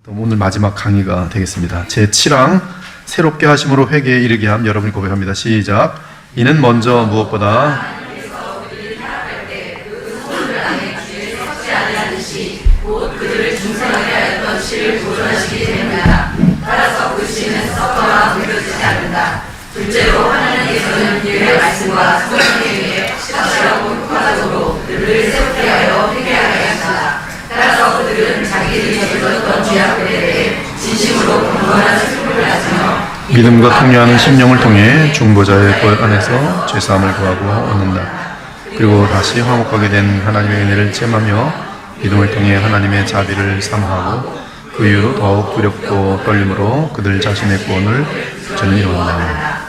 오늘 마지막 강의가 되겠습니다. 제7항 새롭게 하심으로 회개에 이르게 함. 여러분이 고백합니다. 시작. 이는 먼저 무엇보다 따라서 그 씨는 썩거나 늙어지지 않는다. 둘째로 하나님께서는 그의 말씀과 성령에 의해 확실하고 효과적으로 그들을 새롭게 하여 회개하게 하신다. 따라서 그들은 자기들이 저질렀던 죄악들에 대해 진심으로 공부하는 슬픔을 가지며 믿음과 통회하는 심령을 통해 중보자의 볼 안에서 죄사함을 구하고 얻는다. 그리고 다시 화목하게 된 하나님의 은혜를 체험하며 믿음을 통해 하나님의 자비를 사모하고 그 이후로 더욱 두렵고 떨림으로 그들 자신의 구원을 저는 이룬다.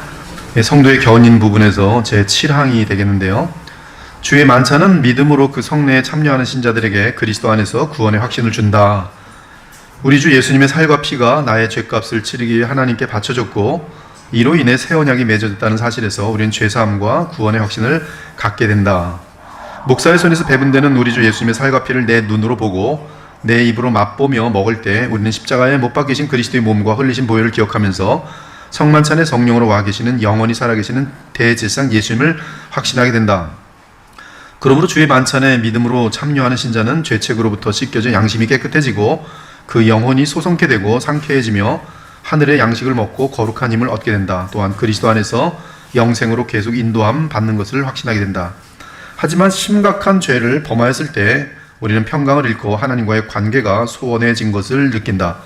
성도의 견인 부분에서 제7항이 되겠는데요. 주의 만찬은 믿음으로 그 성례에 참여하는 신자들에게 그리스도 안에서 구원의 확신을 준다. 우리 주 예수님의 살과 피가 나의 죄값을 치르기 위해 하나님께 바쳐졌고 이로 인해 새 언약이 맺어졌다는 사실에서 우리는 죄사함과 구원의 확신을 갖게 된다. 목사의 손에서 배분되는 우리 주 예수님의 살과 피를 내 눈으로 보고 내 입으로 맛보며 먹을 때 우리는 십자가에 못 박히신 그리스도의 몸과 흘리신 보혈을 기억하면서 성만찬의 성령으로 와 계시는 영원히 살아계시는 대제사장 예수님을 확신하게 된다. 그러므로 주의 만찬에 믿음으로 참여하는 신자는 죄책으로부터 씻겨져 양심이 깨끗해지고 그 영혼이 소성케 되고 상쾌해지며 하늘의 양식을 먹고 거룩한 힘을 얻게 된다. 또한 그리스도 안에서 영생으로 계속 인도함 받는 것을 확신하게 된다. 하지만 심각한 죄를 범하였을 때 우리는 평강을 잃고 하나님과의 관계가 소원해진 것을 느낀다.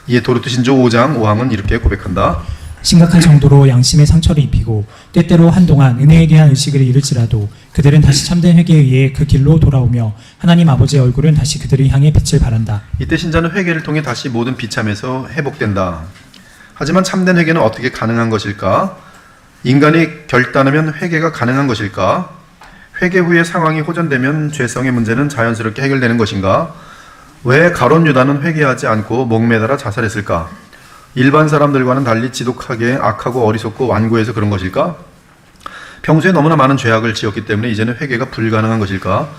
이에 도르트신조 5장 5항은 이렇게 고백한다. 심각한 정도로 양심의 상처를 입히고 때때로 한동안 은혜에 대한 의식을 잃을지라도 그들은 다시 참된 회개에 의해 그 길로 돌아오며 하나님 아버지의 얼굴은 다시 그들을 향해 빛을 발한다. 이때 신자는 회개를 통해 다시 모든 비참에서 회복된다. 하지만 참된 회개는 어떻게 가능한 것일까? 인간이 결단하면 회개가 가능한 것일까? 회개 후에 상황이 호전되면 죄성의 문제는 자연스럽게 해결되는 것인가? 왜 가룟 유다는 회개하지 않고 목매달아 자살했을까? 일반 사람들과는 달리 지독하게 악하고 어리석고 완고해서 그런 것일까? 평소에 너무나 많은 죄악을 지었기 때문에 이제는 회개가 불가능한 것일까?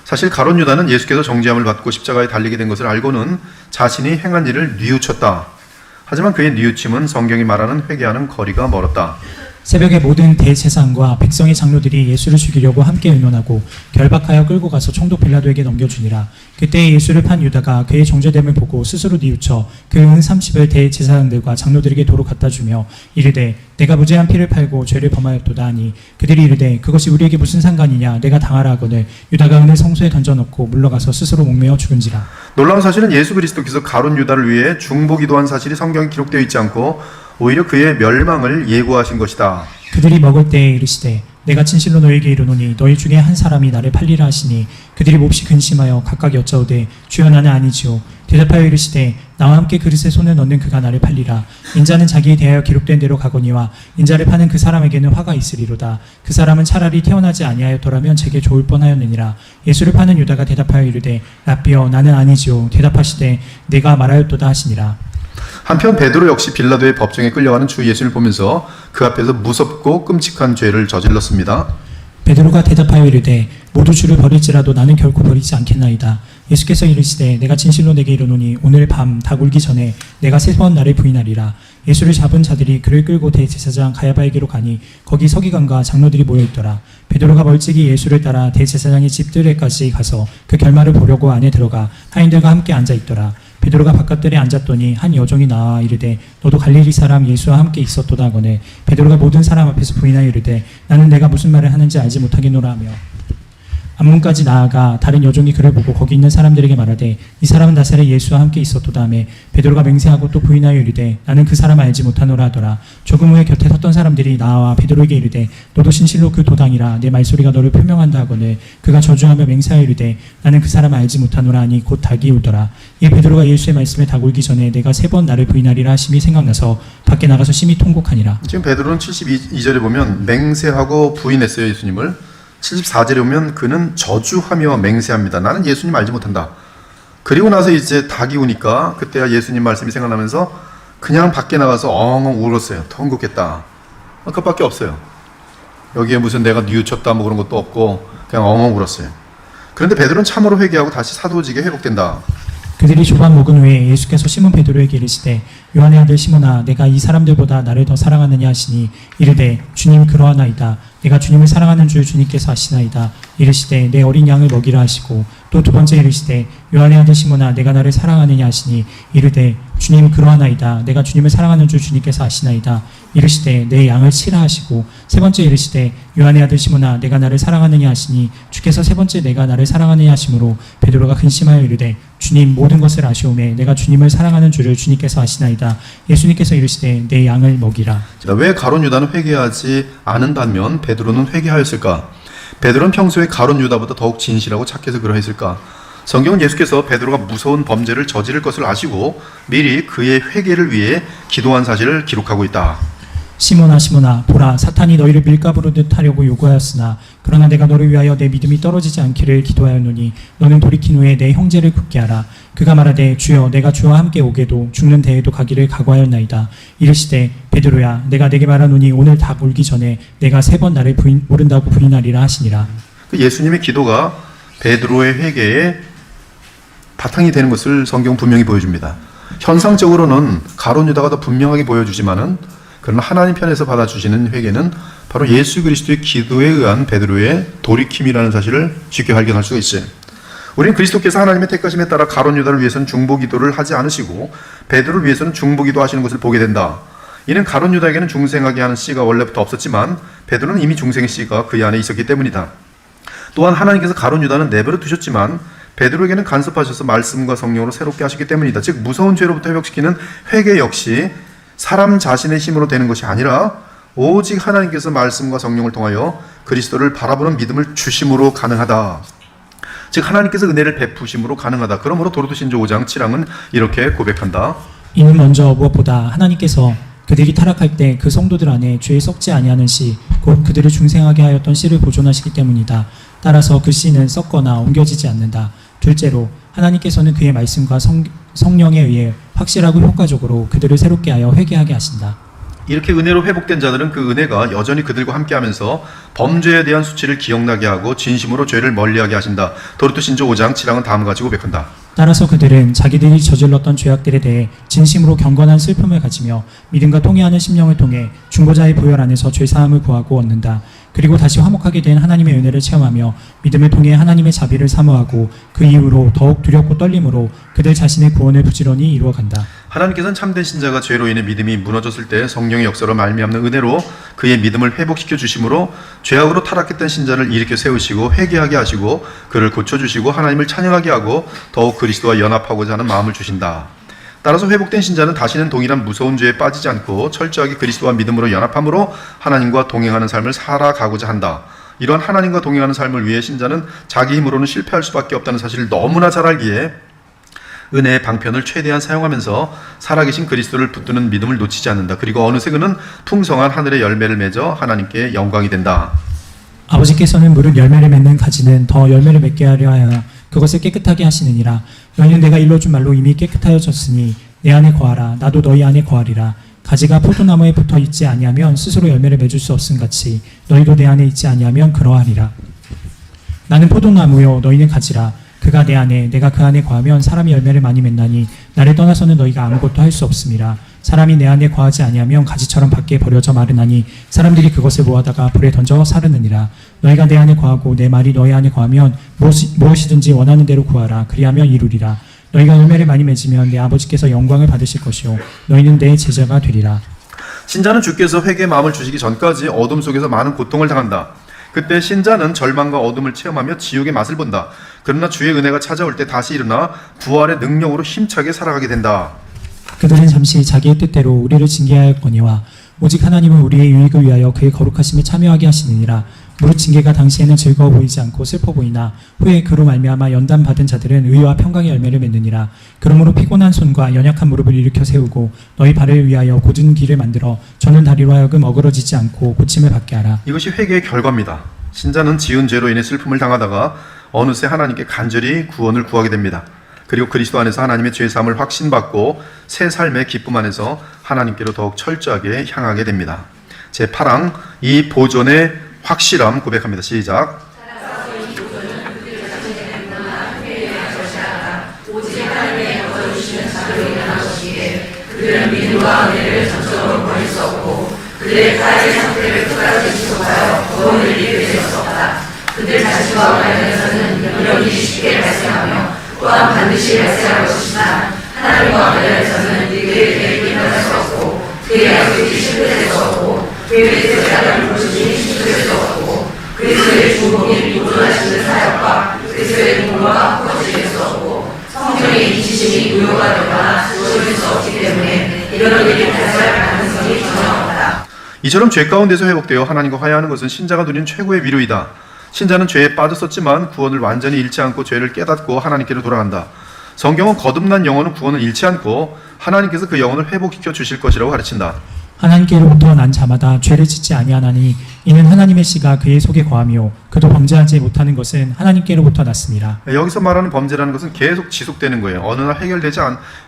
사실 가룟 유다는 예수께서 정죄함을 받고 십자가에 달리게 된 것을 알고는 자신이 행한 일을 뉘우쳤다. 하지만 그의 뉘우침은 성경이 말하는 회개하는 거리가 멀었다. 새벽에 모든 대제사장과 백성의 장로들이 예수를 죽이려고 함께 의논하고 결박하여 끌고 가서 총독 빌라도에게 넘겨주니라. 그때 예수를 판 유다가 그의 정죄됨을 보고 스스로 뉘우쳐 그 은 30을 대제사장들과 장로들에게 도로 갖다 주며 이르되 내가 무죄한 피를 팔고 죄를 범하였도다 하니 그들이 이르되 그것이 우리에게 무슨 상관이냐 내가 당하라 하거늘 유다가 은을 성소에 던져놓고 물러가서 스스로 목매어 죽은지라. 놀라운 사실은 예수 그리스도께서 가룟 유다를 위해 중보기도한 사실이 성경에 기록되어 있지 않고 오히려 그의 멸망을 예고하신 것이다. 그들이 먹을 때에 이르시되 내가 진실로 너에게 이르노니 너희 중에 한 사람이 나를 팔리라 하시니 그들이 몹시 근심하여 각각 여짜오되 주여 나는 아니지요. 대답하여 이르시되 나와 함께 그릇에 손을 넣는 그가 나를 팔리라. 인자는 자기에 대하여 기록된 대로 가거니와 인자를 파는 그 사람에게는 화가 있으리로다. 그 사람은 차라리 태어나지 아니하였더라면 제게 좋을 뻔하였느니라. 예수를 파는 유다가 대답하여 이르되 라삐여 나는 아니지요. 대답하시되 내가 말하였도다 하시니라. 한편 베드로 역시 빌라도의 법정에 끌려가는 주 예수를 보면서 그 앞에서 무섭고 끔찍한 죄를 저질렀습니다. 베드로가 대답하여 이르되 모두 주를 버릴지라도 나는 결코 버리지 않겠나이다. 예수께서 이르시되 내가 진실로 내게 이르노니 오늘 밤 닭 울기 전에 내가 3번 나를 부인하리라. 예수를 잡은 자들이 그를 끌고 대제사장 가야바에게로 가니 거기 서기관과 장로들이 모여있더라. 베드로가 멀찍이 예수를 따라 대제사장의 집들에까지 가서 그 결말을 보려고 안에 들어가 하인들과 함께 앉아있더라. 베드로가 바깥들에 앉았더니 한 여종이 나와 이르되 너도 갈릴리 사람 예수와 함께 있었도다 하거늘 베드로가 모든 사람 앞에서 부인하여 이르되 나는 내가 무슨 말을 하는지 알지 못하겠노라 하며 앞문까지 나아가 다른 여종이 그를 보고 거기 있는 사람들에게 말하되 이 사람은 나사렛 예수와 함께 있었도다 하며 베드로가 맹세하고 또 부인하여 이르되 나는 그 사람을 알지 못하노라 하더라. 조금 후에 곁에 섰던 사람들이 나와 베드로에게 이르되 너도 진실로 그 도당이라 내 말소리가 너를 표명한다 하거늘 그가 저주하며 맹세하여 이르되 나는 그 사람을 알지 못하노라 하니 곧 닭이 울더라. 이에 베드로가 예수의 말씀에 닭 울기 전에 내가 3번 나를 부인하리라 하심이 생각나서 밖에 나가서 심히 통곡하니라. 지금 베드로는 72절에 보면 맹세하고 부인했어요. 예수님을. 74절에 보면 그는 저주하며 맹세합니다. 나는 예수님 알지 못한다. 그리고 나서 이제 닭이 우니까 그때야 예수님 말씀이 생각나면서 그냥 밖에 나가서 엉엉 울었어요. 통곡했다. 그것밖에 없어요. 여기에 무슨 내가 뉘우쳤다 뭐 그런 것도 없고 그냥 엉엉 울었어요. 그런데 베드로는 참으로 회개하고 다시 사도직에 회복된다. 그들이 조반 먹은 후에 예수께서 시몬 베드로에게 이르시되 요한의 아들 시몬아 내가 이 사람들보다 나를 더 사랑하느냐 하시니 이르되 주님 그러하나이다. 내가 주님을 사랑하는 줄 주님께서 아시나이다. 이르시되 내 어린 양을 먹이라 하시고 또 두 번째 이르시되 요한의 아들 시몬아 내가 나를 사랑하느냐 하시니 이르되 주님 그러하나이다. 내가 주님을 사랑하는 줄 주님께서 아시나이다. 이르시되 내 양을 치라 하시고 세 번째 이르시되 요한의 아들 시몬아 내가 나를 사랑하느냐 하시니 주께서 세 번째 내가 나를 사랑하느냐 하심으로 베드로가 근심하여 이르되 주님 모든 것을 아시오매 내가 주님을 사랑하는 줄을 주님께서 아시나이다. 예수님께서 이르시되 내 양을 먹이라. 왜 가룟 유다는 회개하지 않은 반면 베드로는 회개하였을까? 베드로는 평소에 가룟 유다보다 더욱 진실하고 착해서 그러했을까? 성경은 예수께서 베드로가 무서운 범죄를 저지를 것을 아시고 미리 그의 회개를 위해 기도한 사실을 기록하고 있다. 시몬아 시몬아 보라 사탄이 너희를 밀가부르듯 하려고 요구하였으나 그러나 내가 너를 위하여 내 믿음이 떨어지지 않기를 기도하였노니 너는 돌이킨 후에 내 형제를 굳게 하라. 그가 말하되 주여 내가 주와 함께 오게도 죽는 데에도 가기를 각오하였나이다. 이르시되 베드로야 내가 내게 말하노니 오늘 닭 울기 전에 내가 3번 나를 모른다고 부인하리라 하시니라. 그 예수님의 기도가 베드로의 회개에 바탕이 되는 것을 성경 분명히 보여줍니다. 현상적으로는 가룟 유다가 더 분명하게 보여주지만은 그러나 하나님 편에서 받아주시는 회개는 바로 예수 그리스도의 기도에 의한 베드로의 돌이킴이라는 사실을 쉽게 발견할 수가 있어요. 우리는 그리스도께서 하나님의 택하심에 따라 가룟 유다를 위해서는 중보기도를 하지 않으시고 베드로를 위해서는 중보기도 하시는 것을 보게 된다. 이는 가룟 유다에게는 중생하게 하는 씨가 원래부터 없었지만 베드로는 이미 중생의 씨가 그 안에 있었기 때문이다. 또한 하나님께서 가룟 유다는 내버려 두셨지만 베드로에게는 간섭하셔서 말씀과 성령으로 새롭게 하셨기 때문이다. 즉 무서운 죄로부터 회복시키는 회개 역시 사람 자신의 힘으로 되는 것이 아니라 오직 하나님께서 말씀과 성령을 통하여 그리스도를 바라보는 믿음을 주심으로 가능하다. 즉 하나님께서 은혜를 베푸심으로 가능하다. 그러므로 도로도신조 5장 7항은 이렇게 고백한다. 이는 먼저 무엇보다 하나님께서 그들이 타락할 때 그 성도들 안에 죄에 썩지 아니하는 씨, 곧 그들을 중생하게 하였던 씨를 보존하시기 때문이다. 따라서 그 씨는 썩거나 옮겨지지 않는다. 둘째로 하나님께서는 그의 말씀과 성령에 의해 확실하고 효과적으로 그들을 새롭게 하여 회개하게 하신다. 이렇게 은혜로 회복된 자들은 그 은혜가 여전히 그들과 함께하면서 범죄에 대한 수치를 기억나게 하고 진심으로 죄를 멀리하게 하신다. 도로토신조 5장 7항은 다음과 같이 고백한다. 따라서 그들은 자기들이 저질렀던 죄악들에 대해 진심으로 경건한 슬픔을 가지며 믿음과 통회하는 심령을 통해 중보자의 보혈 안에서 죄사함을 구하고 얻는다. 그리고 다시 화목하게 된 하나님의 은혜를 체험하며 믿음을 통해 하나님의 자비를 사모하고 그 이후로 더욱 두렵고 떨림으로 그들 자신의 구원을 부지런히 이루어간다. 하나님께서는 참된 신자가 죄로 인해 믿음이 무너졌을 때 성령의 역사로 말미암는 은혜로 그의 믿음을 회복시켜 주심으로 죄악으로 타락했던 신자를 일으켜 세우시고 회개하게 하시고 그를 고쳐주시고 하나님을 찬양하게 하고 더욱 그리스도와 연합하고자 하는 마음을 주신다. 따라서 회복된 신자는 다시는 동일한 무서운 죄에 빠지지 않고 철저하게 그리스도와 믿음으로 연합함으로 하나님과 동행하는 삶을 살아가고자 한다. 이러한 하나님과 동행하는 삶을 위해 신자는 자기 힘으로는 실패할 수밖에 없다는 사실을 너무나 잘 알기에 은혜의 방편을 최대한 사용하면서 살아계신 그리스도를 붙드는 믿음을 놓치지 않는다. 그리고 어느새 그는 풍성한 하늘의 열매를 맺어 하나님께 영광이 된다. 아버지께서는 무릇 열매를 맺는 가지는 더 열매를 맺게 하려 하여 그것을 깨끗하게 하시느니라. 너희는 내가 일러준 말로 이미 깨끗하여졌으니 내 안에 거하라. 나도 너희 안에 거하리라. 가지가 포도나무에 붙어 있지 아니하면 스스로 열매를 맺을 수 없음같이 너희도 내 안에 있지 아니하면 그러하리라. 나는 포도나무요 너희는 가지라. 그가 내 안에 내가 그 안에 거하면 사람이 열매를 많이 맺나니 나를 떠나서는 너희가 아무것도 할 수 없음이라. 사람이 내 안에 거하지 아니하면 가지처럼 밖에 버려져 마르나니 사람들이 그것을 모아다가 불에 던져 사르느니라. 너희가 내 안에 거하고 내 말이 너희 안에 거하면 무엇이든지 원하는 대로 구하라. 그리하면 이루리라. 너희가 열매를 많이 맺으면 내 아버지께서 영광을 받으실 것이요 너희는 내 제자가 되리라. 신자는 주께서 회개의 마음을 주시기 전까지 어둠 속에서 많은 고통을 당한다. 그때 신자는 절망과 어둠을 체험하며 지옥의 맛을 본다. 그러나 주의 은혜가 찾아올 때 다시 일어나 부활의 능력으로 힘차게 살아가게 된다. 그들은 잠시 자기의 뜻대로 우리를 징계하였거니와 오직 하나님은 우리의 유익을 위하여 그의 거룩하심에 참여하게 하시느니라. 무릇 징계가 당시에는 즐거워 보이지 않고 슬퍼 보이나 후에 그로 말미암아 연단 받은 자들은 의와 평강의 열매를 맺느니라. 그러므로 피곤한 손과 연약한 무릎을 일으켜 세우고 너희 발을 위하여 곧은 길을 만들어 저는 다리로 하여금 어그러지지 않고 고침을 받게 하라. 이것이 회개의 결과입니다. 신자는 지은 죄로 인해 슬픔을 당하다가 어느새 하나님께 간절히 구원을 구하게 됩니다. 그리고 그리스도 안에서 하나님의 죄사함을 확신받고 새 삶의 기쁨 안에서 하나님께로 더욱 철저하게 향하게 됩니다. 제8항 이 보존의 확실함 고백합니다. 시작. 오직 하나님의 그들은 믿음과 은혜를 전적으로 버릴 수 없고 그들의 가해의 상태를 끝까지 지속하여 구원을 이루게 될 수 없다. 그들 자신과 관련해서는 이런 일이 쉽게 발생하며 또한 반드시 발생할 것이지만 하나님과 관련해서는 그의 계획이 변할 수 없고 그의 약속이 실패될 수 없고 그의 뜻대로 부르심이 실패될 수 없고 그리스도의 중복이 보존하시는 사역과 그리스도의 공로가 헛되질 수 없고 성령의 인치심이 무효가 되거나 주어질 수 없기 때문에 이런 일이 발생할 가능성이 전혀 없다. 이처럼 죄 가운데서 회복되어 하나님과 화해하는 것은 신자가 누리는 최고의 위로이다. 신자는 죄에 빠졌었지만 구원을 완전히 잃지 않고 죄를 깨닫고 하나님께로 돌아간다. 성경은 거듭난 영혼은 구원을 잃지 않고 하나님께서 그 영혼을 회복시켜 주실 것이라고 가르친다. 하나님께로부터 난 자마다 죄를 짓지 아니하나니 이는 하나님의 씨가 그의 속에 거하며 그도 범죄하지 못하는 것은 하나님께로부터 났습니다. 여기서 말하는 범죄라는 것은 계속 지속되는 거예요. 어느 날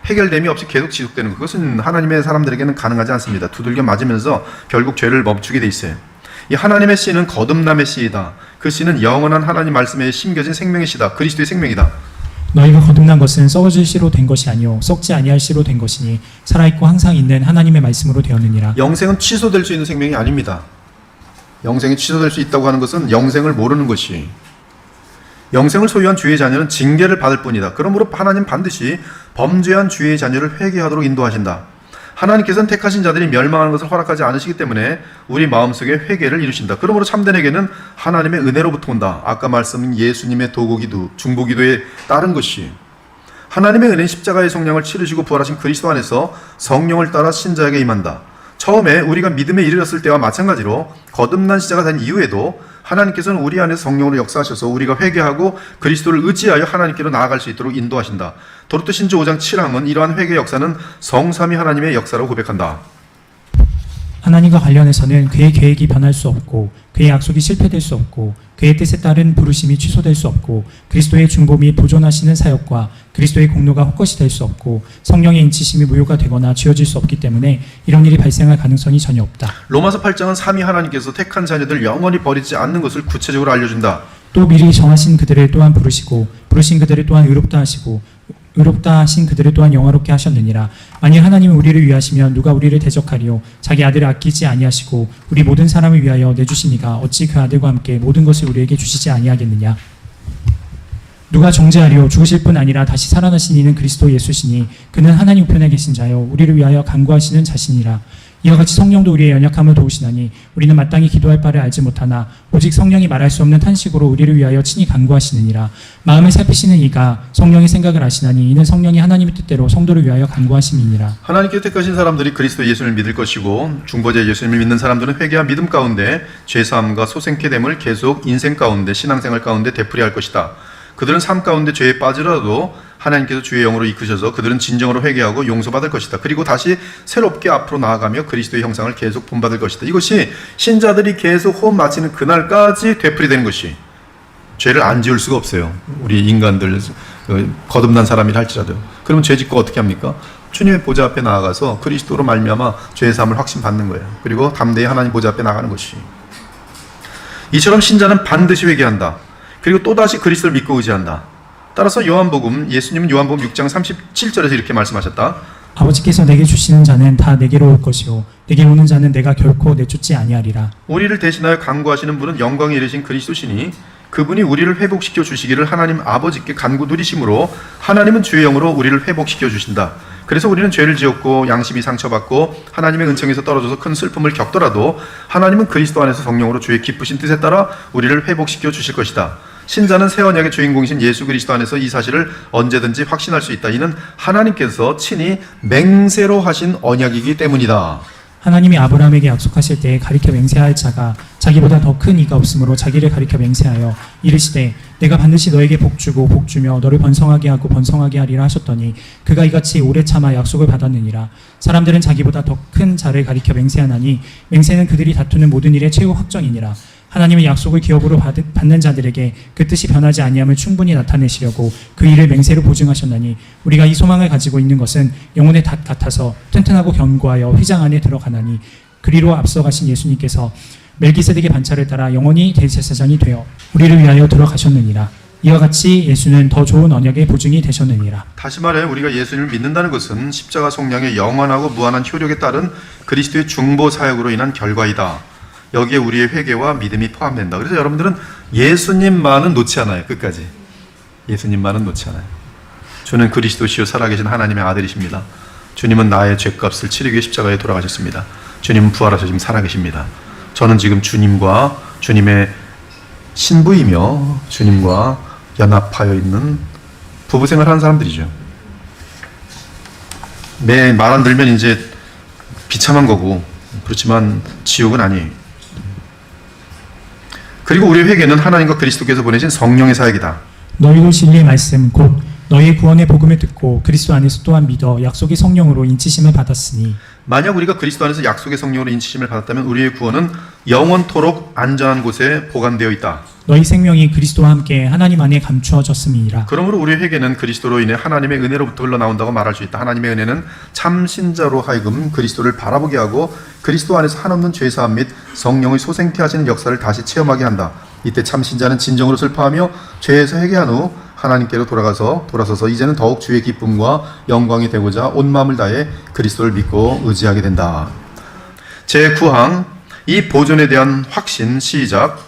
해결됨이 없이 계속 지속되는 것. 그것은 하나님의 사람들에게는 가능하지 않습니다. 두들겨 맞으면서 결국 죄를 멈추게 돼 있어요. 이 하나님의 씨는 거듭남의 씨이다. 그 씨는 영원한 하나님 말씀에 심겨진 생명의 씨다. 그리스도의 생명이다. 너희가 거듭난 것은 썩어질 씨로 된 것이 아니요 썩지 아니할 씨로 된 것이니 살아있고 항상 있는 하나님의 말씀으로 되었느니라. 영생은 취소될 수 있는 생명이 아닙니다. 영생이 취소될 수 있다고 하는 것은 영생을 모르는 것이. 영생을 소유한 주의 자녀는 징계를 받을 뿐이다. 그러므로 하나님 반드시 범죄한 주의 자녀를 회개하도록 인도하신다. 하나님께서는 택하신 자들이 멸망하는 것을 허락하지 않으시기 때문에 우리 마음속에 회개를 이루신다. 그러므로 참된 회개는 하나님의 은혜로부터 온다. 아까 말씀인 예수님의 도구기도, 중보기도에 따른 것이 하나님의 은혜는 십자가의 성령을 치르시고 부활하신 그리스도 안에서 성령을 따라 신자에게 임한다. 처음에 우리가 믿음에 이르렀을 때와 마찬가지로 거듭난 시자가 된 이후에도 하나님께서는 우리 안에 성령으로 역사하셔서 우리가 회개하고 그리스도를 의지하여 하나님께로 나아갈 수 있도록 인도하신다. 도르트 신조 5장 7항은 이러한 회개 역사는 성삼위 하나님의 역사라고 고백한다. 하나님과 관련해서는 그의 계획이 변할 수 없고 그의 약속이 실패될 수 없고 그의 뜻에 따른 부르심이 취소될 수 없고 그리스도의 중보미 보존하시는 사역과 그리스도의 공로가 헛것이 될 수 없고 성령의 인치심이 무효가 되거나 지어질 수 없기 때문에 이런 일이 발생할 가능성이 전혀 없다. 로마서 8장은 삼위 하나님께서 택한 자녀들 영원히 버리지 않는 것을 구체적으로 알려준다. 또 미리 정하신 그들을 또한 부르시고 부르신 그들을 또한 의롭다 하시고 의롭다 하신 그들을 또한 영화롭게 하셨느니라. 만일 하나님은 우리를 위하시면 누가 우리를 대적하리요. 자기 아들을 아끼지 아니하시고 우리 모든 사람을 위하여 내주시니가 어찌 그 아들과 함께 모든 것을 우리에게 주시지 아니하겠느냐. 누가 정죄하리요. 죽으실 뿐 아니라 다시 살아나신 이는 그리스도 예수시니 그는 하나님 우편에 계신 자요 우리를 위하여 간구하시는 자신이라. 이와 같이 성령도 우리의 연약함을 도우시나니 우리는 마땅히 기도할 바를 알지 못하나 오직 성령이 말할 수 없는 탄식으로 우리를 위하여 친히 간구하시느니라. 마음을 살피시는 이가 성령의 생각을 아시나니 이는 성령이 하나님의 뜻대로 성도를 위하여 간구하심이니라. 하나님께서 택하신 사람들이 그리스도 예수를 믿을 것이고 중보자 예수님을 믿는 사람들은 회개와 믿음 가운데 죄사함과 소생케됨을 계속 인생 가운데 신앙생활 가운데 되풀이할 것이다. 그들은 삶 가운데 죄에 빠지더라도 하나님께서 주의 영으로 이끄셔서 그들은 진정으로 회개하고 용서받을 것이다. 그리고 다시 새롭게 앞으로 나아가며 그리스도의 형상을 계속 본받을 것이다. 이것이 신자들이 계속 호흡 마치는 그날까지 되풀이되는 것이 죄를 안 지을 수가 없어요. 우리 인간들 거듭난 사람이라 할지라도. 그러면 죄 짓고 어떻게 합니까? 주님의 보좌 앞에 나아가서 그리스도로 말미암아 죄의 사함을 확신받는 거예요. 그리고 담대히 하나님 보좌 앞에 나가는 것이. 이처럼 신자는 반드시 회개한다. 그리고 또다시 그리스도를 믿고 의지한다. 따라서 예수님은 요한복음 6장 37절에서 이렇게 말씀하셨다. 아버지께서 내게 주시는 자는 다 내게로 올 것이요 내게 오는 자는 내가 결코 내쫓지 아니하리라. 우리를 대신하여 간구하시는 분은 영광에 이르신 그리스도시니 그분이 우리를 회복시켜 주시기를 하나님 아버지께 간구 드리심으로 하나님은 주의 영으로 우리를 회복시켜 주신다. 그래서 우리는 죄를 지었고 양심이 상처받고 하나님의 은총에서 떨어져서 큰 슬픔을 겪더라도 하나님은 그리스도 안에서 성령으로 주의 기쁘신 뜻에 따라 우리를 회복시켜 주실 것이다. 신자는 새 언약의 주인공이신 예수 그리스도 안에서 이 사실을 언제든지 확신할 수 있다. 이는 하나님께서 친히 맹세로 하신 언약이기 때문이다. 하나님이 아브라함에게 약속하실 때에 가리켜 맹세할 자가 자기보다 더 큰 이가 없으므로 자기를 가리켜 맹세하여 이르시되 내가 반드시 너에게 복주고 복주며 너를 번성하게 하고 번성하게 하리라 하셨더니 그가 이같이 오래 참아 약속을 받았느니라. 사람들은 자기보다 더 큰 자를 가리켜 맹세하나니 맹세는 그들이 다투는 모든 일의 최후 확정이니라. 하나님의 약속을 기업으로 받는 자들에게 그 뜻이 변하지 아니함을 충분히 나타내시려고 그 일을 맹세로 보증하셨나니 우리가 이 소망을 가지고 있는 것은 영혼의 닷 같아서 튼튼하고 견고하여 휘장 안에 들어가나니 그리로 앞서가신 예수님께서 멜기세덱의 반차를 따라 영원히 대제사장이 되어 우리를 위하여 들어가셨느니라. 이와 같이 예수는 더 좋은 언약의 보증이 되셨느니라. 다시 말해 우리가 예수님을 믿는다는 것은 십자가 속량의 영원하고 무한한 효력에 따른 그리스도의 중보 사역으로 인한 결과이다. 여기에 우리의 회개와 믿음이 포함된다. 그래서 여러분들은 예수님만은 놓지 않아요. 끝까지. 예수님만은 놓지 않아요. 주는 그리스도시요 살아계신 하나님의 아들이십니다. 주님은 나의 죄값을 치르기 위해 십자가에 돌아가셨습니다. 주님은 부활하셔 지금 살아계십니다. 저는 지금 주님과 주님의 신부이며 주님과 연합하여 있는 부부생활 하는 사람들이죠. 매 말 안 들면 이제 비참한 거고, 그렇지만 지옥은 아니에요. 그리고 우리의 회개는 하나님과 그리스도께서 보내신 성령의 사역이다. 너희도 진리의 말씀 곧 너희의 구원의 복음을 듣고 그리스도 안에서 또한 믿어 약속의 성령으로 인치심을 받았으니 만약 우리가 그리스도 안에서 약속의 성령으로 인치심을 받았다면 우리의 구원은 영원토록 안전한 곳에 보관되어 있다. 너희 생명이 그리스도와 함께 하나님 안에 감추어졌음이니라. 그러므로 우리의 회개는 그리스도로 인해 하나님의 은혜로부터 흘러나온다고 말할 수 있다. 하나님의 은혜는 참 신자로 하여금 그리스도를 바라보게 하고 그리스도 안에서 한없는 죄사함 및 성령의 소생케 하시는 역사를 다시 체험하게 한다. 이때 참 신자는 진정으로 슬퍼하며 죄에서 회개한 후 하나님께로 돌아서서 이제는 더욱 주의 기쁨과 영광이 되고자 온 마음을 다해 그리스도를 믿고 의지하게 된다. 제9항 이 보존에 대한 확신 시작.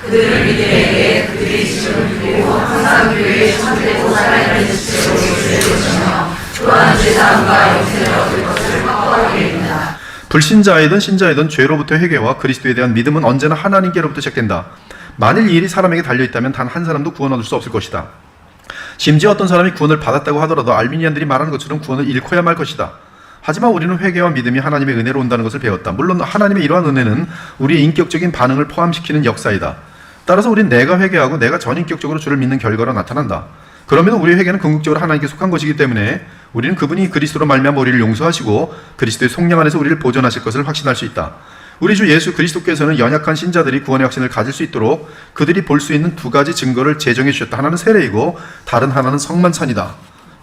그들을 믿음에게 그들이 지식을 누리고 항상 교회에 참되고 살아있는 지체로 예수를 보시며 또한 죄사함과 영생을 얻을 것을 확보하게 됩니다. 불신자이든 신자이든 죄로부터 회개와 그리스도에 대한 믿음은 언제나 하나님께로부터 시작된다. 만일 이 일이 사람에게 달려있다면 단 한 사람도 구원 얻을 수 없을 것이다. 심지어 어떤 사람이 구원을 받았다고 하더라도 알미니안들이 말하는 것처럼 구원을 잃고야 말 것이다. 하지만 우리는 회개와 믿음이 하나님의 은혜로 온다는 것을 배웠다. 물론 하나님의 이러한 은혜는 우리의 인격적인 반응을 포함시키는 역사이다. 따라서 우리는 내가 회개하고 내가 전인격적으로 주를 믿는 결과로 나타난다. 그러면 우리의 회개는 궁극적으로 하나님께 속한 것이기 때문에 우리는 그분이 그리스도로 말미암아 우리를 용서하시고 그리스도의 속량 안에서 우리를 보존하실 것을 확신할 수 있다. 우리 주 예수 그리스도께서는 연약한 신자들이 구원의 확신을 가질 수 있도록 그들이 볼 수 있는 두 가지 증거를 제정해 주셨다. 하나는 세례이고 다른 하나는 성만찬이다.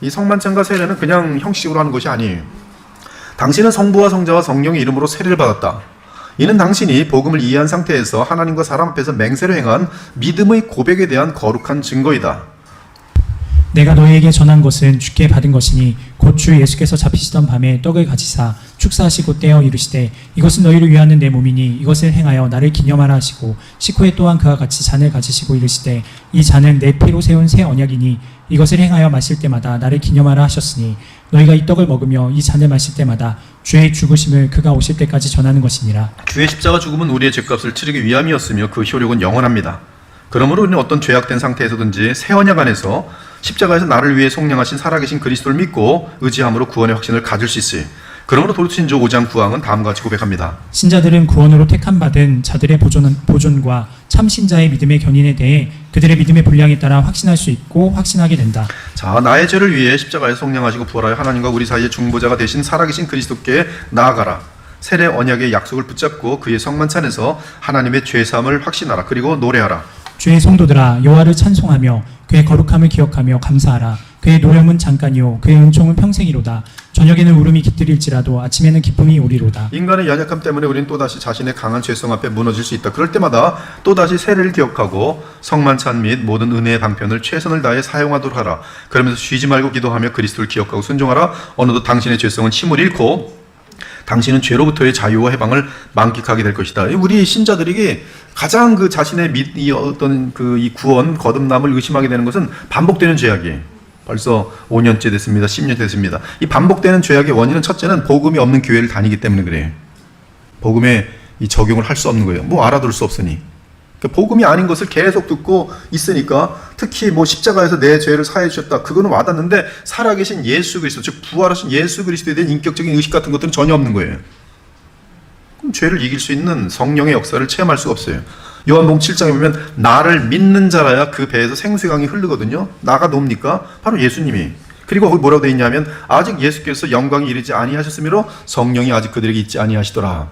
이 성만찬과 세례는 그냥 형식으로 하는 것이 아니에요. 당신은 성부와 성자와 성령의 이름으로 세례를 받았다. 이는 당신이 복음을 이해한 상태에서 하나님과 사람 앞에서 맹세를 행한 믿음의 고백에 대한 거룩한 증거이다. 내가 너희에게 전한 것은 주께 받은 것이니 곧 주 예수께서 잡히시던 밤에 떡을 가지사 축사하시고 떼어 이르시되 이것은 너희를 위하는 내 몸이니 이것을 행하여 나를 기념하라 하시고 식후에 또한 그와 같이 잔을 가지시고 이르시되 이 잔은 내 피로 세운 새 언약이니 이것을 행하여 마실 때마다 나를 기념하라 하셨으니 너희가 이 떡을 먹으며 이 잔을 마실 때마다 주의 죽으심을 그가 오실 때까지 전하는 것이니라. 주의 십자가 죽음은 우리의 죄값을 치르기 위함이었으며 그 효력은 영원합니다. 그러므로 우리는 어떤 죄악된 상태에서든지 새 언약 안에서 십자가에서 나를 위해 속량하신 살아계신 그리스도를 믿고 의지함으로 구원의 확신을 가질 수 있어요. 그러므로 도르신조 5장 9항은 다음과 같이 고백합니다. 신자들은 구원으로 택함 받은 자들의 보존과 참신자의 믿음의 견인에 대해 그들의 믿음의 분량에 따라 확신할 수 있고 확신하게 된다. 자, 나의 죄를 위해 십자가에서 속량하시고 부활하여 하나님과 우리 사이의 중보자가 되신 살아계신 그리스도께 나아가라. 세례 언약의 약속을 붙잡고 그의 성만찬에서 하나님의 죄사함을 확신하라. 그리고 노래하라. 주의 성도들아 여호와를 찬송하며 그의 거룩함을 기억하며 감사하라. 그의 노염은 잠깐이요 그의 은총은 평생이로다. 저녁에는 울음이 깃들일지라도 아침에는 기쁨이 오리로다. 인간의 연약함 때문에 우리는 또다시 자신의 강한 죄성 앞에 무너질 수 있다. 그럴 때마다 또다시 세례를 기억하고 성만찬 및 모든 은혜의 방편을 최선을 다해 사용하도록 하라. 그러면서 쉬지 말고 기도하며 그리스도를 기억하고 순종하라. 어느덧 당신의 죄성은 힘을 잃고 당신은 죄로부터의 자유와 해방을 만끽하게 될 것이다. 우리 신자들에게 가장 그 자신의 이 구원, 거듭남을 의심하게 되는 것은 반복되는 죄악이에요. 벌써 5년째 됐습니다. 10년째 됐습니다. 이 반복되는 죄악의 원인은 첫째는 복음이 없는 교회를 다니기 때문에 그래요. 복음에 이 적용을 할 수 없는 거예요. 뭐 알아둘 수 없으니. 그러니까 복음이 아닌 것을 계속 듣고 있으니까 특히 뭐 십자가에서 내 죄를 사해 주셨다. 그거는 와닿는데 살아계신 예수 그리스도, 즉 부활하신 예수 그리스도에 대한 인격적인 의식 같은 것들은 전혀 없는 거예요. 그럼 죄를 이길 수 있는 성령의 역사를 체험할 수가 없어요. 요한복음 7장에 보면 나를 믿는 자라야 그 배에서 생수의 강이 흐르거든요. 나가 놉니까? 바로 예수님이. 그리고 거기 뭐라고 되어 있냐면 아직 예수께서 영광이 이르지 아니하셨으므로 성령이 아직 그들에게 있지 아니하시더라.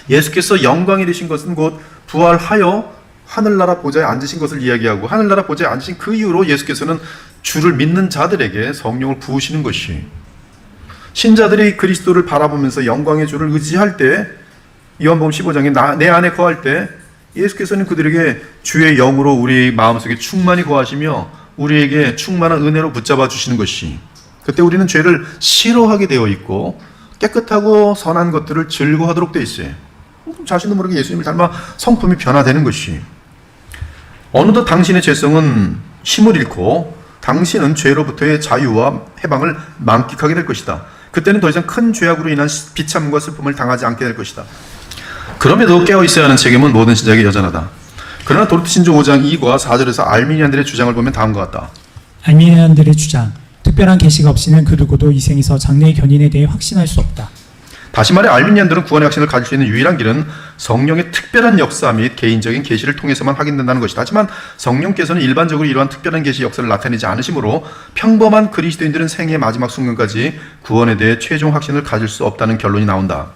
예수께서 영광이 되신 것은 곧 부활하여 하늘나라 보좌에 앉으신 것을 이야기하고 하늘나라 보좌에 앉으신 그 이후로 예수께서는 주를 믿는 자들에게 성령을 부으시는 것이 신자들이 그리스도를 바라보면서 영광의 주를 의지할 때, 요한복음 15장에 내 안에 거할 때 예수께서는 그들에게 주의 영으로 우리 마음속에 충만히 거하시며 우리에게 충만한 은혜로 붙잡아 주시는 것이, 그때 우리는 죄를 싫어하게 되어 있고 깨끗하고 선한 것들을 즐거워하도록 되어 있어요. 자신도 모르게 예수님을 닮아 성품이 변화되는 것이, 어느덧 당신의 죄성은 힘을 잃고 당신은 죄로부터의 자유와 해방을 만끽하게 될 것이다. 그때는 더 이상 큰 죄악으로 인한 비참과 슬픔을 당하지 않게 될 것이다. 그럼에도 깨어있어야 하는 책임은 모든 신자에게 여전하다. 그러나 도르트신조 5장 2과 4절에서 알미니안들의 주장을 보면 다음과 같다. 알미니안들의 주장, 특별한 계시가 없이는 그 누구도 이생에서 장래의 견인에 대해 확신할 수 없다. 다시 말해 알미니안들은 구원의 확신을 가질 수 있는 유일한 길은 성령의 특별한 역사 및 개인적인 계시를 통해서만 확인된다는 것이다. 하지만 성령께서는 일반적으로 이러한 특별한 계시 역사를 나타내지 않으시므로 평범한 그리스도인들은 생애의 마지막 순간까지 구원에 대해 최종 확신을 가질 수 없다는 결론이 나온다.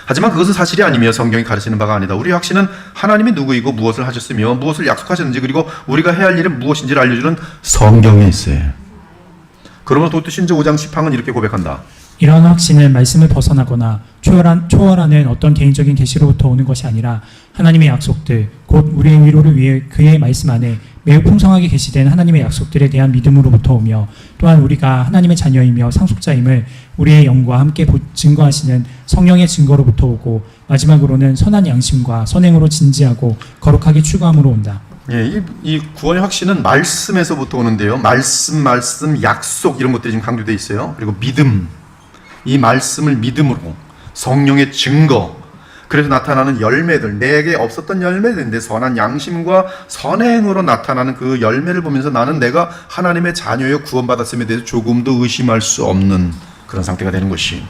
하지만 그것은 사실이 아니며 성경이 가르치는 바가 아니다. 우리의 확신은 하나님이 누구이고 무엇을 하셨으며 무엇을 약속하셨는지, 그리고 우리가 해야 할 일은 무엇인지를 알려주는 성경에 있어요. 그러므로 도르트신조 5장 10항은 이렇게 고백한다. 이러한 확신은 말씀을 벗어나거나 초월하는 어떤 개인적인 계시로부터 오는 것이 아니라 하나님의 약속들, 곧 우리의 위로를 위해 그의 말씀 안에 매우 풍성하게 계시된 하나님의 약속들에 대한 믿음으로부터 오며, 또한 우리가 하나님의 자녀이며 상속자임을 우리의 영과 함께 증거하시는 성령의 증거로부터 오고, 마지막으로는 선한 양심과 선행으로 진지하고 거룩하게 추구함으로 온다. 예, 이 구원의 확신은 말씀에서부터 오는데요. 말씀, 약속 이런 것들이 지금 강조되어 있어요. 그리고 믿음, 이 말씀을 믿음으로, 성령의 증거, 그래서 나타나는 열매들, 내게 없었던 열매들인데 선한 양심과 선행으로 나타나는 그 열매를 보면서 나는 내가 하나님의 자녀여 구원받았음에 대해서 조금도 의심할 수 없는 그런 상태가 되는 것이,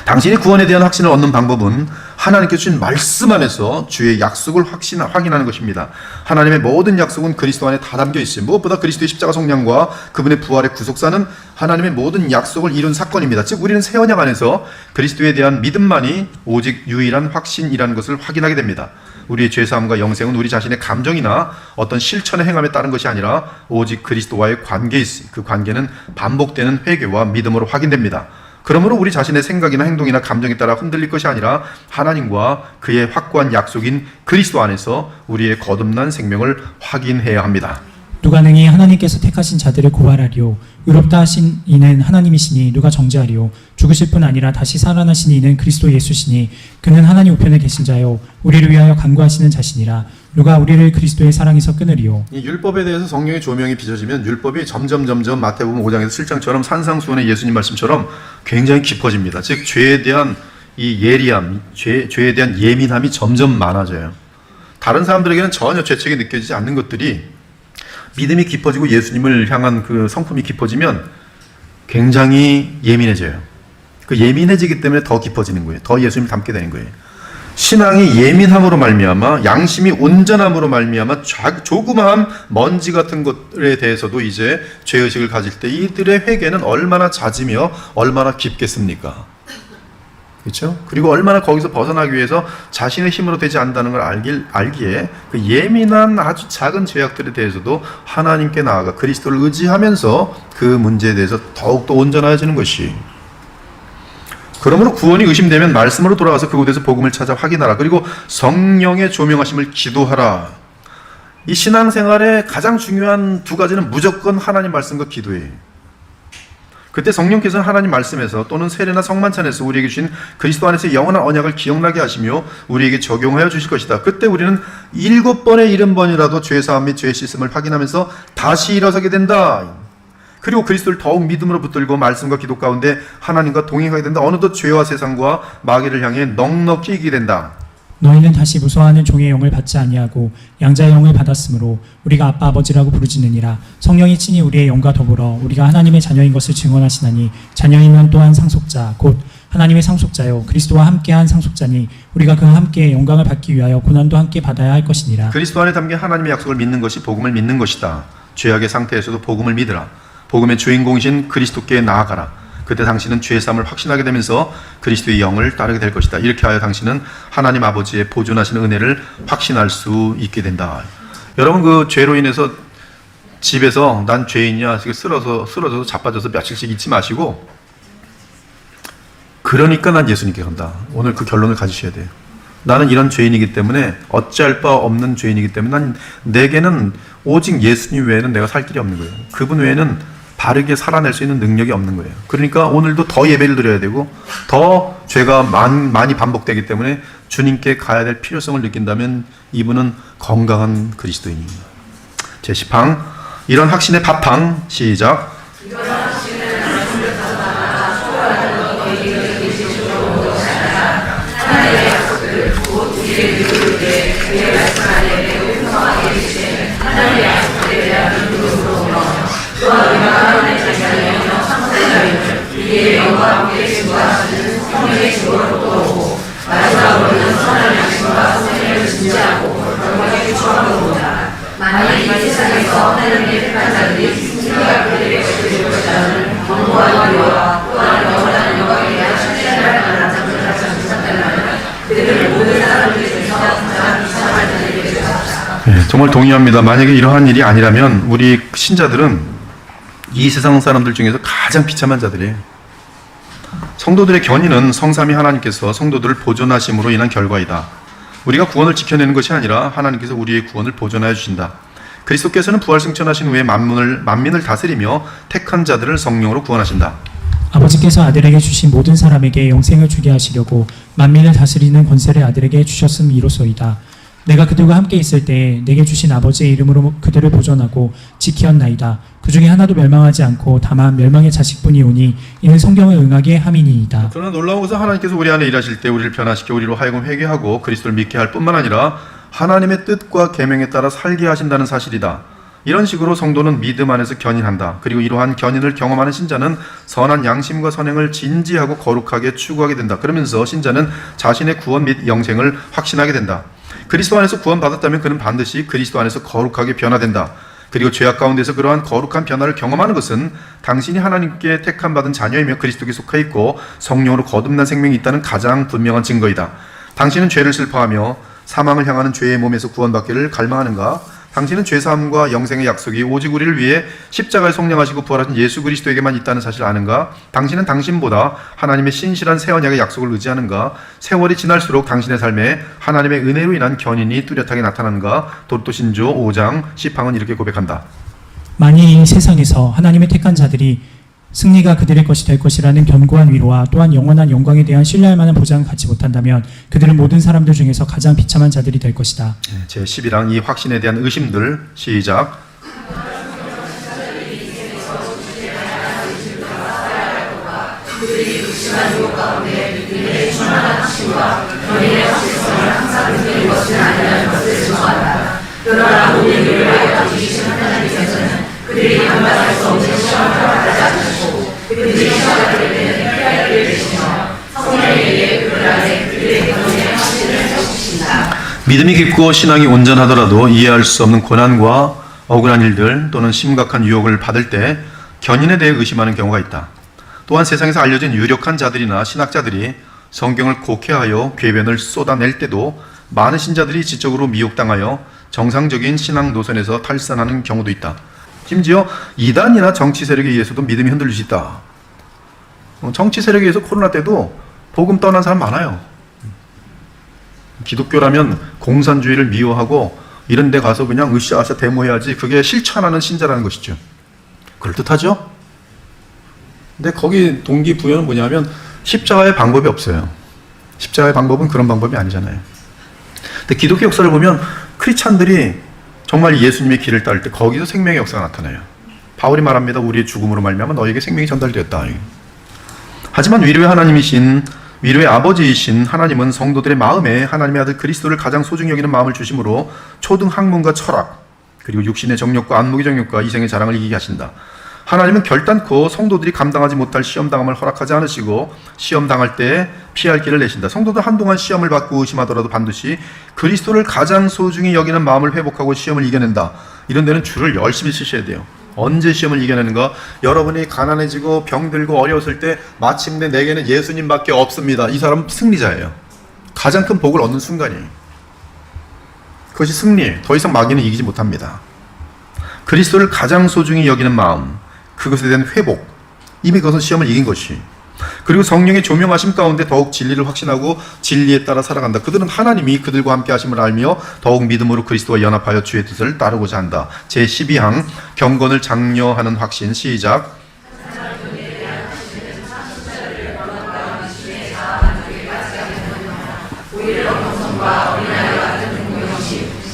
당신이 구원에 대한 확신을 얻는 방법은 하나님께 주신 말씀 안에서 주의 약속을 확인하는 것입니다. 하나님의 모든 약속은 그리스도 안에 다 담겨 있어요. 무엇보다 그리스도의 십자가 성량과 그분의 부활의 구속사는 하나님의 모든 약속을 이룬 사건입니다. 즉 우리는 새 언약 안에서 그리스도에 대한 믿음만이 오직 유일한 확신이라는 것을 확인하게 됩니다. 우리의 죄사함과 영생은 우리 자신의 감정이나 어떤 실천의 행함에 따른 것이 아니라 오직 그리스도와의 관계에 있어요. 그 관계는 반복되는 회개와 믿음으로 확인됩니다. 그러므로 우리 자신의 생각이나 행동이나 감정에 따라 흔들릴 것이 아니라 하나님과 그의 확고한 약속인 그리스도 안에서 우리의 거듭난 생명을 확인해야 합니다. 누가 능히 하나님께서 택하신 자들을 고발하리요, 의롭다 하신 이는 하나님이시니 누가 정죄하리요. 죽으실 뿐 아니라 다시 살아나신 이는 그리스도 예수시니 그는 하나님 우편에 계신 자요 우리를 위하여 간구하시는 자시니라. 누가 우리를 그리스도의 사랑에서 끊으리요. 이 율법에 대해서 성령의 조명이 비춰지면 율법이 점점 마태복음 5장에서 7장처럼 산상수훈의 예수님 말씀처럼 굉장히 깊어집니다. 즉 죄에 대한 이 예리함, 죄에 대한 예민함이 점점 많아져요. 다른 사람들에게는 전혀 죄책이 느껴지지 않는 것들이 믿음이 깊어지고 예수님을 향한 그 성품이 깊어지면 굉장히 예민해져요. 그 예민해지기 때문에 더 깊어지는 거예요. 더 예수님을 닮게 되는 거예요. 신앙이 예민함으로 말미암아, 양심이 온전함으로 말미암아 조그마한 먼지 같은 것에 대해서도 이제 죄의식을 가질 때 이들의 회개는 얼마나 잦으며 얼마나 깊겠습니까? 그렇죠? 그리고 얼마나 거기서 벗어나기 위해서 자신의 힘으로 되지 않는다는 걸 알기에 그 예민한 아주 작은 죄악들에 대해서도 하나님께 나아가 그리스도를 의지하면서 그 문제에 대해서 더욱더 온전해지는 것이, 그러므로 구원이 의심되면 말씀으로 돌아가서 그곳에서 복음을 찾아 확인하라. 그리고 성령의 조명하심을 기도하라. 이 신앙생활의 가장 중요한 두 가지는 무조건 하나님 말씀과 기도예요. 그때 성령께서는 하나님 말씀에서 또는 세례나 성만찬에서 우리에게 주신 그리스도 안에서 영원한 언약을 기억나게 하시며 우리에게 적용하여 주실 것이다. 그때 우리는 7번에 70번이라도 죄사함 및 죄 씻음을 확인하면서 다시 일어서게 된다. 그리고 그리스도를 더욱 믿음으로 붙들고 말씀과 기도 가운데 하나님과 동행하게 된다. 어느덧 죄와 세상과 마귀를 향해 넉넉히 이기게 된다. 너희는 다시 무서워하는 종의 영을 받지 아니하고 양자의 영을 받았으므로 우리가 아빠 아버지라고 부르짖느니라. 성령이 친히 우리의 영과 더불어 우리가 하나님의 자녀인 것을 증언하시나니 자녀이면 또한 상속자 곧 하나님의 상속자요 그리스도와 함께한 상속자니 우리가 그와 함께 영광을 받기 위하여 고난도 함께 받아야 할 것이니라. 그리스도 안에 담긴 하나님의 약속을 믿는 것이 복음을 믿는 것이다. 죄악의 상태에서도 복음을 믿으라. 복음의 주인공이신 그리스도께 나아가라. 그때 당신은 죄사함을 확신하게 되면서 그리스도의 영을 따르게 될 것이다. 이렇게 하여 당신은 하나님 아버지의 보존하시는 은혜를 확신할 수 있게 된다. 여러분, 그 죄로 인해서 집에서 난 죄인이야 쓰러져서 자빠져서 며칠씩 있지 마시고 그러니까 난 예수님께 간다. 오늘 그 결론을 가지셔야 돼요. 나는 이런 죄인이기 때문에 어찌할 바 없는 죄인이기 때문에 내게는 오직 예수님 외에는 내가 살 길이 없는 거예요. 그분 외에는 바르게 살아낼 수 있는 능력이 없는 거예요. 그러니까 오늘도 더 예배를 드려야 되고 더 죄가 많이 반복되기 때문에 주님께 가야 될 필요성을 느낀다면 이분은 건강한 그리스도인입니다. 제10항 이런 확신의 바탕 시작. 만약 이 세상에서 하나님의 택한 자들이 승리가 그들에게 주어질 것이라는 견고한 위로와 또한 영원한 영광에 대한 신뢰를 하는 장점을 주셨다면 그들을 모든 사람들 중에서 가장 비참한 자들에게 주셨다. 네, 정말 동의합니다. 만약에 이러한 일이 아니라면 우리 신자들은 이 세상 사람들 중에서 가장 비참한 자들이에요. 성도들의 견인은 성삼위 하나님께서 성도들을 보존하심으로 인한 결과이다. 우리가 구원을 지켜내는 것이 아니라 하나님께서 우리의 구원을 보존하여 주신다. 그리스도께서는 부활 승천하신 후에 만민을 다스리며 택한 자들을 성령으로 구원하신다. 아버지께서 아들에게 주신 모든 사람에게 영생을 주게 하시려고 만민을 다스리는 권세를 아들에게 주셨음이로소이다. 내가 그들과 함께 있을 때 내게 주신 아버지의 이름으로 그들을 보존하고 지키었나이다. 그 중에 하나도 멸망하지 않고 다만 멸망의 자식뿐이 오니 이는 성경을 응하게 함이니이다. 그러나 놀라운 것은 하나님께서 우리 안에 일하실 때 우리를 변화시켜 우리로 하여금 회개하고 그리스도를 믿게 할 뿐만 아니라 하나님의 뜻과 계명에 따라 살게 하신다는 사실이다. 이런 식으로 성도는 믿음 안에서 견인한다. 그리고 이러한 견인을 경험하는 신자는 선한 양심과 선행을 진지하고 거룩하게 추구하게 된다. 그러면서 신자는 자신의 구원 및 영생을 확신하게 된다. 그리스도 안에서 구원받았다면 그는 반드시 그리스도 안에서 거룩하게 변화된다. 그리고 죄악 가운데서 그러한 거룩한 변화를 경험하는 것은 당신이 하나님께 택함 받은 자녀이며 그리스도께 속해 있고 성령으로 거듭난 생명이 있다는 가장 분명한 증거이다. 당신은 죄를 슬퍼하며 사망을 향하는 죄의 몸에서 구원받기를 갈망하는가? 당신은 죄사함과 영생의 약속이 오직 우리를 위해 십자가에 속량하시고 부활하신 예수 그리스도에게만 있다는 사실을 아는가? 당신은 당신보다 하나님의 신실한 새 언약의 약속을 의지하는가? 세월이 지날수록 당신의 삶에 하나님의 은혜로 인한 견인이 뚜렷하게 나타나는가? 도토신조 5장 10항은 이렇게 고백한다. 만일 이 세상에서 하나님의 택한 자들이 승리가 그들의 것이 될 것이라는 견고한 위로와 또한 영원한 영광에 대한 신뢰할 만한 보장을 갖지 못한다면 그들은 모든 사람들 중에서 가장 비참한 자들이 될 것이다. 제11항 이 확신에 대한 의심들 시작. 그러나 모든 일을 하여 주신 하나님께서는 그들이 감당할 수 없는 시험을 허락하지 않으시고 그들이 시험을 될 때는 피할 길을 주시며 성령에 의해 그들 안에 그들의 견인의 확신을 세우신다. 믿음이 깊고 신앙이 온전하더라도 이해할 수 없는 고난과 억울한 일들 또는 심각한 유혹을 받을 때 견인에 대해 의심하는 경우가 있다. 또한 세상에서 알려진 유력한 자들이나 신학자들이 성경을 곡해하여 궤변을 쏟아낼 때도 많은 신자들이 지적으로 미혹당하여 정상적인 신앙 노선에서 탈선하는 경우도 있다. 심지어 이단이나 정치 세력에 의해서도 믿음이 흔들릴 수 있다. 정치 세력에 의해서 코로나 때도 복음 떠난 사람 많아요. 기독교라면 공산주의를 미워하고 이런 데 가서 그냥 으쌰으쌰 데모해야지 그게 실천하는 신자라는 것이죠. 그럴듯하죠? 근데 거기 동기부여는 뭐냐면 십자가의 방법이 없어요. 십자가의 방법은 그런 방법이 아니잖아요. 근데 기독교 역사를 보면 크리스찬들이 정말 예수님의 길을 따를 때 거기서 생명의 역사가 나타나요. 바울이 말합니다. 우리의 죽음으로 말미암아 너에게 생명이 전달되었다. 하지만 위로의 하나님이신 위로의 아버지이신 하나님은 성도들의 마음에 하나님의 아들 그리스도를 가장 소중히 여기는 마음을 주심으로 초등 학문과 철학 그리고 육신의 정욕과 안목의 정욕과 이생의 자랑을 이기게 하신다. 하나님은 결단코 성도들이 감당하지 못할 시험당함을 허락하지 않으시고 시험당할 때 피할 길을 내신다. 성도들 한동안 시험을 받고 의심하더라도 반드시 그리스도를 가장 소중히 여기는 마음을 회복하고 시험을 이겨낸다. 이런 데는 줄을 열심히 쓰셔야 돼요. 언제 시험을 이겨내는가? 여러분이 가난해지고 병들고 어려웠을 때 마침내 내게는 예수님밖에 없습니다. 이 사람은 승리자예요. 가장 큰 복을 얻는 순간이에요. 그것이 승리예요. 더 이상 마귀는 이기지 못합니다. 그리스도를 가장 소중히 여기는 마음, 그것에 대한 회복, 이미 그것은 시험을 이긴 것이. 그리고 성령의 조명하심 가운데 더욱 진리를 확신하고 진리에 따라 살아간다. 그들은 하나님이 그들과 함께 하심을 알며 더욱 믿음으로 그리스도와 연합하여 주의 뜻을 따르고자 한다. 제12항 경건을 장려하는 확신. 시작.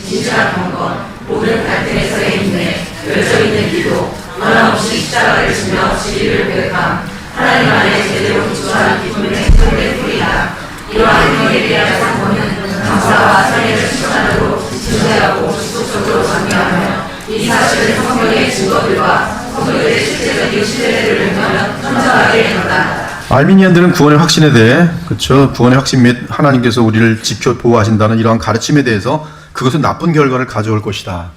진실한 경건, 모든 갈등에서의 인내, 열정 있는 기도, 변함없이 십자가를 지며 진리를 고백함, 하나님 안에 제대로 기초한 기쁨의 행복의 뿌리다. 이러한 행위에 대한 상고는 감사와 상해를 실천으로 증거하고 지속적으로 장려하며 이 사실을 성경의 증거들과 성도들의 실제적인 신뢰를 의미하며 선정하게 된다. 알미니안들은 구원의 확신에 대해, 그렇죠, 구원의 확신 및 하나님께서 우리를 지켜 보호하신다는 이러한 가르침에 대해서 그것은 나쁜 결과를 가져올 것이다.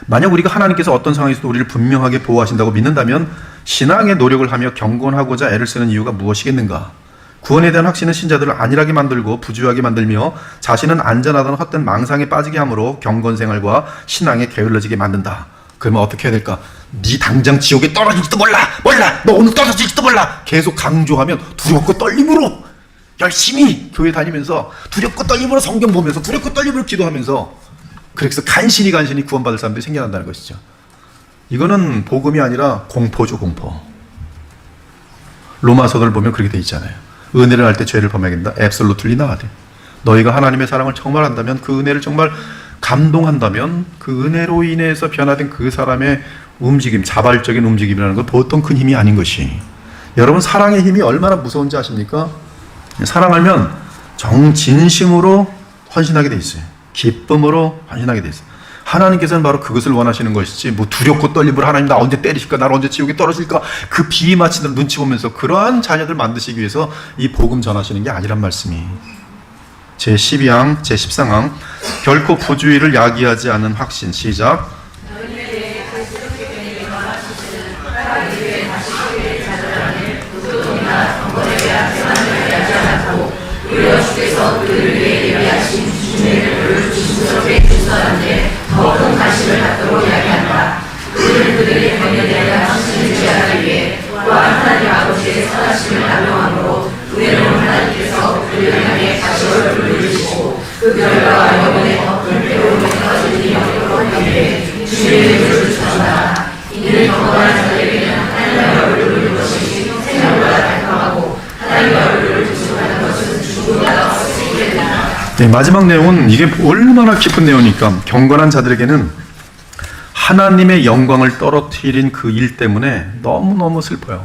만약 우리가 하나님께서 어떤 상황에서도 우리를 분명하게 보호하신다고 믿는다면 신앙의 노력을 하며 경건하고자 애를 쓰는 이유가 무엇이겠는가? 구원에 대한 확신은 신자들을 안일하게 만들고 부주하게 만들며 자신은 안전하다는 헛된 망상에 빠지게 함으로 경건 생활과 신앙에 게을러지게 만든다. 그러면 어떻게 해야 될까? 네 당장 지옥에 떨어질지도 몰라! 너 오늘 떨어질지도 몰라! 계속 강조하면 두렵고 떨림으로 열심히 교회 다니면서 두렵고 떨림으로 성경 보면서 두렵고 떨림으로 기도하면서 그래서 간신히 구원받을 사람들이 생겨난다는 것이죠. 이거는 복음이 아니라 공포죠, 공포. 로마서를 보면 그렇게 돼 있잖아요. 은혜를 할 때 죄를 범하게 된다. absolutely not. 너희가 하나님의 사랑을 정말 한다면, 그 은혜를 정말 감동한다면 그 은혜로 인해서 변화된 그 사람의 움직임, 자발적인 움직임이라는 건 보통 큰 힘이 아닌 것이. 여러분, 사랑의 힘이 얼마나 무서운지 아십니까? 사랑하면 진심으로 헌신하게 돼 있어요. 기쁨으로 헌신하게 돼 있어요. 하나님께서는 바로 그것을 원하시는 것이지, 뭐 두렵고 떨림으로 하나님 나 언제 때리실까, 나를 언제 지옥에 떨어질까, 그 비맞히는 눈치 보면서 그러한 자녀들 만드시기 위해서 이 복음 전하시는 게 아니란 말씀이. 제12항, 제13항 결코 부주의를 야기하지 않은 확신. 시작. 우리가 주께서 그들을 위해 예비하신 주님을 주님께 주사한데 더 큰 관심을 갖도록 이야기한다. 그들은 그들의 병에 대한 확신을 유지하기 위해 또한 하나님 아버지의 선하심을 남용함으로 은혜로운 하나님께서 그들을 향해 다시 얼굴을 주시고 그 결과가 영혼의 더 큰 괴로움을 가지는 영역으로 하기 위해 주님의 이름을 주셨다. 이는 경건한 자들에게는 하나님의 얼굴을 보는 것이 생명보다 달콤하고 하나님의 얼굴을 주시하는 것은 죽음보다 더 쓰이겠다. 네, 마지막 내용은 이게 얼마나 깊은 내용이니까, 경건한 자들에게는 하나님의 영광을 떨어뜨린 그 일 때문에 너무너무 슬퍼요.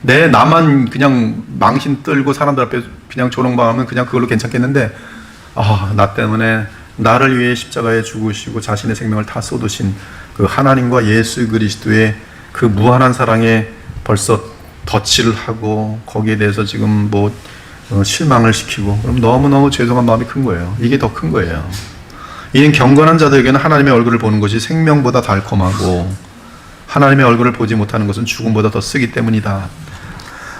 나만 그냥 망신 떨고 사람들 앞에 그냥 조롱당하면 그냥 그걸로 괜찮겠는데, 나 때문에 나를 위해 십자가에 죽으시고 자신의 생명을 다 쏟으신 그 하나님과 예수 그리스도의 그 무한한 사랑에 벌써 덧칠을 하고 거기에 대해서 지금 실망을 시키고, 그럼 너무너무 죄송한 마음이 큰 거예요. 이게 더 큰 거예요. 이는 경건한 자들에게는 하나님의 얼굴을 보는 것이 생명보다 달콤하고 하나님의 얼굴을 보지 못하는 것은 죽음보다 더 쓰기 때문이다.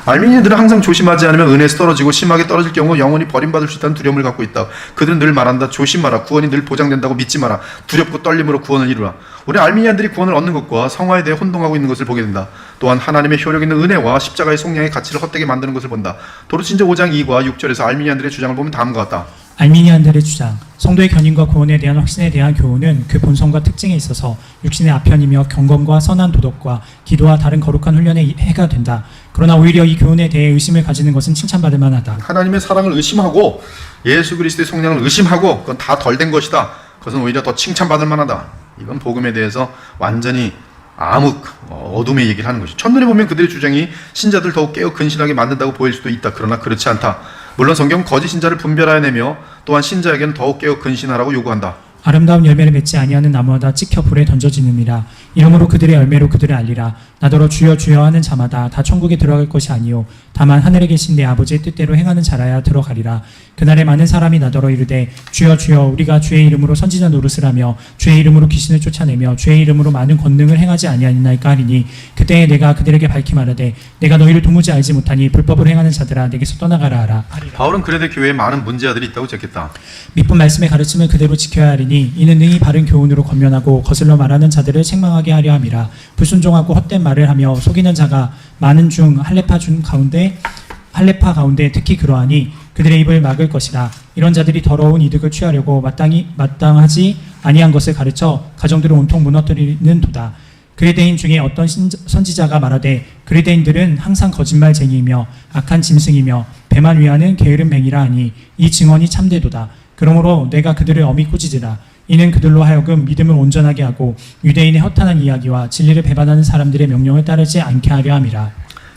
알미니들은 항상 조심하지 않으면 은혜에서 떨어지고 심하게 떨어질 경우 영원히 버림받을 수 있다는 두려움을 갖고 있다. 그들은 늘 말한다. 조심하라. 구원이 늘 보장된다고 믿지 마라. 두렵고 떨림으로 구원을 이루라. 우리 알미니안들이 구원을 얻는 것과 성화에 대해 혼동하고 있는 것을 보게 된다. 또한 하나님의 효력 있는 은혜와 십자가의 속량의 가치를 헛되게 만드는 것을 본다. 도르신저 5장 2과 6절에서 알미니안들의 주장을 보면 다음과 같다. 알미니안들의 주장, 성도의 견인과 구원에 대한 확신에 대한 교훈은 그 본성과 특징에 있어서 육신의 아편이며 경건과 선한 도덕과 기도와 다른 거룩한 훈련에 해가 된다. 그러나 오히려 이 교훈에 대해 의심을 가지는 것은 칭찬받을 만하다. 하나님의 사랑을 의심하고 예수 그리스도의 속량을 의심하고 그건 다 덜 된 것이다. 그것은 오히려 더 칭찬받을 만하다. 이건 복음에 대해서 완전히 암흑, 어둠의 얘기를 하는 것이죠. 첫눈에 보면 그들의 주장이 신자들 더욱 깨어 근신하게 만든다고 보일 수도 있다. 그러나 그렇지 않다. 물론 성경은 거짓 신자를 분별하여내며 또한 신자에게는 더욱 깨어 근신하라고 요구한다. 아름다운 열매를 맺지 아니하는 나무마다 찍혀 불에 던져지느니라. 이러므로 그들의 열매로 그들을 알리라. 나더러 주여 주여 하는 자마다 다 천국에 들어갈 것이 아니요 다만 하늘에 계신 내 아버지의 뜻대로 행하는 자라야 들어가리라. 그날에 많은 사람이 나더러 이르되 주여 주여 우리가 주의 이름으로 선지자 노릇을 하며 주의 이름으로 귀신을 쫓아내며 주의 이름으로 많은 권능을 행하지 아니하나이까 하리니 그때에 내가 그들에게 밝히 말하되 내가 너희를 도무지 알지 못하니 불법을 행하는 자들아 내게서 떠나가라 하라. 바울은 그레데 교회에 많은 문제아들이 있다고 적겠다. 믿본 말씀의 가르침을 그대로 지켜야 하리니 이는 능히 바른 교훈으로 권면하고 거슬러 말하는 자들을 책망하게 하려 함이라. 불순종하고 헛된 말을 하며 속이는 자가 많은 중 할레파 중 가운데 할례파 가운데 특히 그러하니 그들의 입을 막을 것이라. 이런 자들이 더러운 이득을 취하려고 마땅하지 아니한 것을 가르쳐 가정들을 온통 무너뜨리는 도다. 그레데인 중에 어떤 선지자가 말하되 그레데인들은 항상 거짓말쟁이이며 악한 짐승이며 배만 위하는 게으른 맹이라 하니 이 증언이 참되도다. 그러므로 내가 그들을 엄히 꾸짖으라. 이는 그들로 하여금 믿음을 온전하게 하고 유대인의 허탄한 이야기와 진리를 배반하는 사람들의 명령을 따르지 않게 하려 함이라.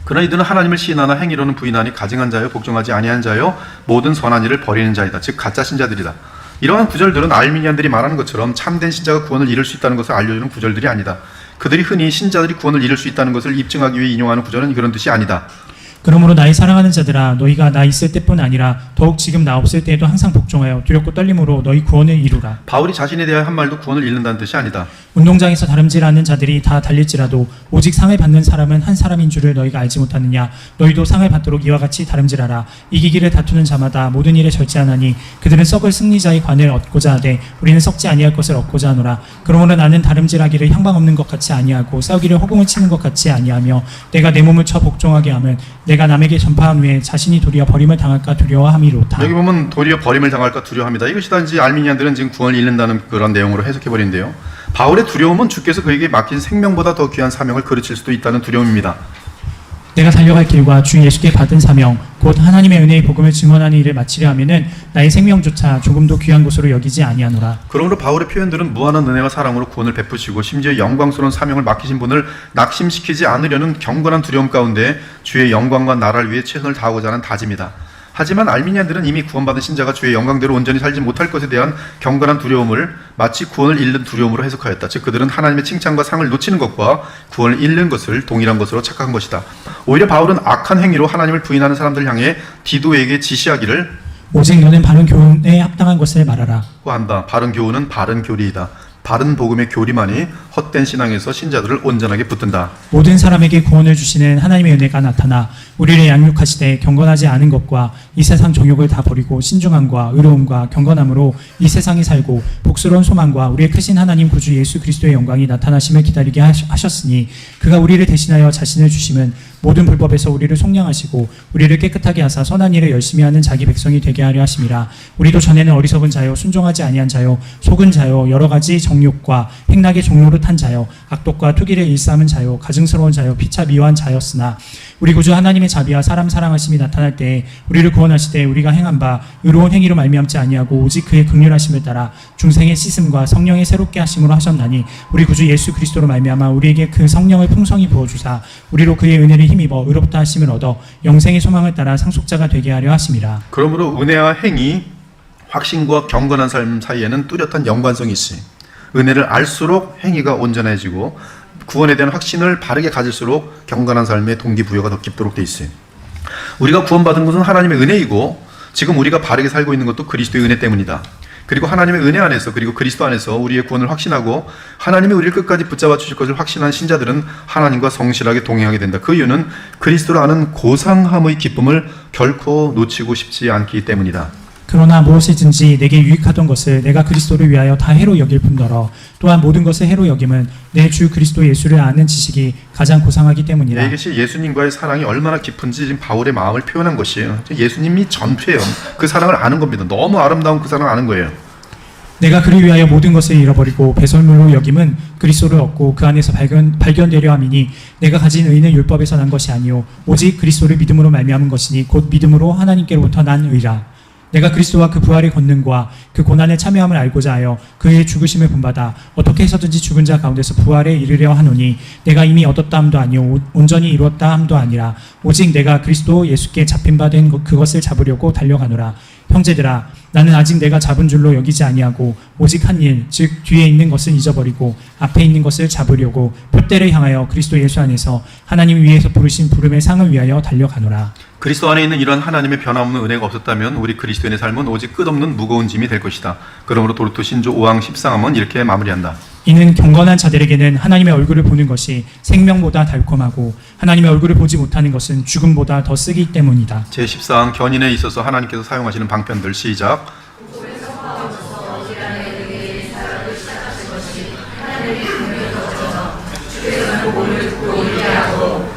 그러나 이들은 하나님을 시인하나 행위로는 부인하니 가증한 자요 복종하지 아니한 자요 모든 선한 일을 버리는 자이다. 즉 가짜 신자들이다. 이러한 구절들은 알미니안들이 말하는 것처럼 참된 신자가 구원을 이룰 수 있다는 것을 알려주는 구절들이 아니다. 그들이 흔히 신자들이 구원을 이룰 수 있다는 것을 입증하기 위해 인용하는 구절은 그런 뜻이 아니다. 그러므로 나의 사랑하는 자들아 너희가 나 있을 때뿐 아니라 더욱 지금 나 없을 때에도 항상 복종하여 두렵고 떨림으로 너희 구원을 이루라. 바울이 자신에 대하여 한 말도 구원을 잃는다는 뜻이 아니다. 운동장에서 다름질하는 자들이 다 달릴지라도 오직 상을 받는 사람은 한 사람인 줄을 너희가 알지 못하느냐. 너희도 상을 받도록 이와 같이 다름질하라. 이기기를 다투는 자마다 모든 일에 절제하나니 그들은 썩을 승리자의 관을 얻고자 하되 우리는 썩지 아니할 것을 얻고자 하노라. 그러므로 나는 다름질하기를 향방 없는 것 같이 아니하고 싸우기를 허공을 치는 것 같이 아니하며 내가 내 몸을 쳐 복종하게 하면 내가 남에게 전파한 후에 자신이 도리어 버림을 당할까 두려워함이로다. 여기 보면 도리어 버림을 당할까 두려워합니다. 이것이 단지 알미니안들은 지금 구원을 잃는다는 그런 내용으로 해석해버리는데요. 바울의 두려움은 주께서 그에게 맡긴 생명보다 더 귀한 사명을 그르칠 수도 있다는 두려움입니다. 내가 달려갈 길과 주 예수께 받은 사명 곧 하나님의 은혜의 복음을 증언하는 일을 마치려 하면은 나의 생명조차 조금도 귀한 것으로 여기지 아니하노라. 그러므로 바울의 표현들은 무한한 은혜와 사랑으로 구원을 베푸시고 심지어 영광스러운 사명을 맡기신 분을 낙심시키지 않으려는 경건한 두려움 가운데 주의 영광과 나라를 위해 최선을 다하고자 하는 다짐이다. 하지만 알미니안들은 이미 구원받은 신자가 주의 영광대로 온전히 살지 못할 것에 대한 경건한 두려움을 마치 구원을 잃는 두려움으로 해석하였다. 즉 그들은 하나님의 칭찬과 상을 놓치는 것과 구원을 잃는 것을 동일한 것으로 착각한 것이다. 오히려 바울은 악한 행위로 하나님을 부인하는 사람들 향해 디도에게 지시하기를 오직 너는 바른 교훈에 합당한 것을 말하라. 한다. 바른 교훈은 바른 교리이다. 바른 복음의 교리만이 헛된 신앙에서 신자들을 온전하게 붙든다. 모든 사람에게 구원을 주시는 하나님의 은혜가 나타나 우리를 양육하시되 경건하지 않은 것과 이 세상 정욕을 다 버리고 신중함과 의로움과 경건함으로 이 세상에 살고 복스러운 소망과 우리의 크신 하나님 구주 예수 그리스도의 영광이 나타나심을 기다리게 하셨으니 그가 우리를 대신하여 자신을 주심은 모든 불법에서 우리를 속량하시고 우리를 깨끗하게 하사 선한 일을 열심히 하는 자기 백성이 되게 하려 하심이라. 우리도 전에는 어리석은 자요 순종하지 아니한 자요 속은 자요 여러 가지 정욕과 행락의 종로를 탄 자요 악독과 투기를 일삼은 자요 가증스러운 자요 피차 미워한 자였으나 우리 구주 하나님의 자비와 사람 사랑하심이 나타날 때에 우리를 구원하시되 우리가 행한 바 의로운 행위로 말미암지 아니하고 오직 그의 긍휼하심을 따라 중생의 씻음과 성령의 새롭게 하심으로 하셨나니 우리 구주 예수 그리스도로 말미암아 우리에게 그 성령을 풍성히 부어주사 우리로 그의 은혜를 힘입어 의롭다 하심을 얻어 영생의 소망을 따라 상속자가 되게 하려 하심이라. 그러므로 은혜와 행위, 확신과 경건한 삶 사이에는 뚜렷한 연관성이 있으니 은혜를 알수록 행위가 온전해지고 구원에 대한 확신을 바르게 가질수록 경건한 삶의 동기부여가 더 깊도록 돼 있어요. 우리가 구원받은 것은 하나님의 은혜이고 지금 우리가 바르게 살고 있는 것도 그리스도의 은혜 때문이다. 그리고 하나님의 은혜 안에서 그리고 그리스도 안에서 우리의 구원을 확신하고 하나님이 우리를 끝까지 붙잡아 주실 것을 확신한 신자들은 하나님과 성실하게 동행하게 된다. 그 이유는 그리스도를 아는 고상함의 기쁨을 결코 놓치고 싶지 않기 때문이다. 그러나 무엇이든지 내게 유익하던 것을 내가 그리스도를 위하여 다 해로 여길 뿐더러 또한 모든 것을 해로 여김은 내 주 그리스도 예수를 아는 지식이 가장 고상하기 때문이라. 이것이 예수님과의 사랑이 얼마나 깊은지 지금 바울의 마음을 표현한 것이에요. 예수님이 전부예요. 그 사랑을 아는 겁니다. 너무 아름다운 그 사랑을 아는 거예요. 내가 그를 위하여 모든 것을 잃어버리고 배설물로 여김은 그리스도를 얻고 그 안에서 발견되려 함이니 내가 가진 의는 율법에서 난 것이 아니요 오직 그리스도를 믿음으로 말미암은 것이니 곧 믿음으로 하나님께로부터 난 의라. 내가 그리스도와 그 부활의 권능과 그 고난의 참여함을 알고자 하여 그의 죽으심을 본받아 어떻게 해서든지 죽은 자 가운데서 부활에 이르려 하노니 내가 이미 얻었다 함도 아니요 온전히 이루었다 함도 아니라 오직 내가 그리스도 예수께 잡힌 바 된 그것을 잡으려고 달려가노라. 형제들아 나는 아직 내가 잡은 줄로 여기지 아니하고 오직 한 일 즉 뒤에 있는 것을 잊어버리고 앞에 있는 것을 잡으려고 표대를 향하여 그리스도 예수 안에서 하나님 위에서 부르신 부름의 상을 위하여 달려가노라. 그리스도 안에 있는 이런 하나님의 변함없는 은혜가 없었다면 우리 그리스도인의 삶은 오직 끝없는 무거운 짐이 될 것이다. 그러므로 도르토 신조 5항 13함은 이렇게 마무리한다. 이는 경건한 자들에게는 하나님의 얼굴을 보는 것이 생명보다 달콤하고 하나님의 얼굴을 보지 못하는 것은 죽음보다 더 쓰기 때문이다. 제14항 견인에 있어서 하나님께서 사용하시는 방편들 시작.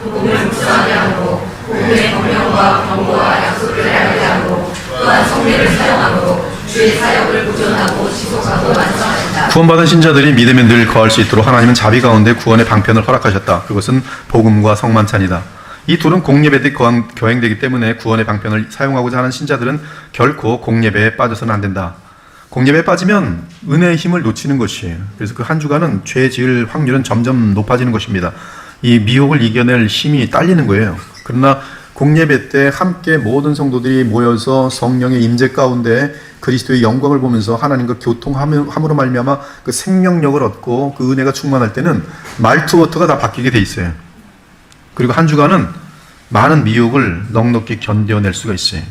복음을 묵상하게 하고 복음을 명령으로 소망과 권고와 약속을 알리함으로 또한 성례를 사용함으로 주의 사역을 보존하고 지속하고 완성하신다. 구원받은 신자들이 믿음에 늘 거할 수 있도록 하나님은 자비 가운데 구원의 방편을 허락하셨다. 그것은 복음과 성만찬이다. 이 둘은 공예배에 거행되기 때문에 구원의 방편을 사용하고자 하는 신자들은 결코 공예배에 빠져서는 안 된다. 공예배에 빠지면 은혜의 힘을 놓치는 것이에요. 그래서 그 한 주간은 죄 지을 확률은 점점 높아지는 것입니다. 이 미혹을 이겨낼 힘이 딸리는 거예요. 그러나 공예배 때 함께 모든 성도들이 모여서 성령의 임재 가운데 그리스도의 영광을 보면서 하나님과 교통함으로 말미암아 그 생명력을 얻고 그 은혜가 충만할 때는 말투부터가 다 바뀌게 돼 있어요. 그리고 한 주간은 많은 미혹을 넉넉히 견뎌낼 수가 있어요.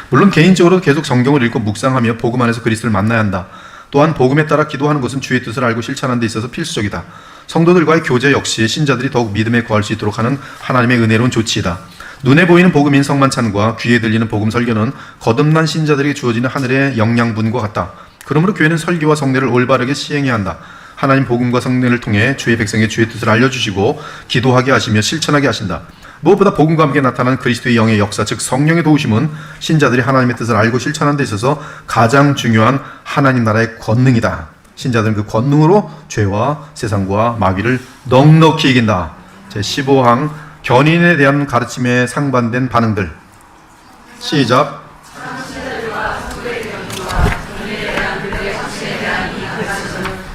물론 개인적으로 계속 성경을 읽고 묵상하며 복음 안에서 그리스도를 만나야 한다. 또한 복음에 따라 기도하는 것은 주의 뜻을 알고 실천하는 데 있어서 필수적이다. 성도들과의 교제 역시 신자들이 더욱 믿음에 거할 수 있도록 하는 하나님의 은혜로운 조치이다. 눈에 보이는 복음인 성만찬과 귀에 들리는 복음 설교는 거듭난 신자들에게 주어지는 하늘의 영양분과 같다. 그러므로 교회는 설교와 성례를 올바르게 시행해야 한다. 하나님 복음과 성례를 통해 주의 백성의 주의 뜻을 알려주시고 기도하게 하시며 실천하게 하신다. 무엇보다 복음과 함께 나타나는 그리스도의 영의 역사, 즉 성령의 도우심은 신자들이 하나님의 뜻을 알고 실천하는 데 있어서 가장 중요한 하나님 나라의 권능이다. 신자들은 그 권능으로 죄와 세상과 마귀를 넉넉히 이긴다. 제15항 견인에 대한 가르침에 상반된 반응들. 시작.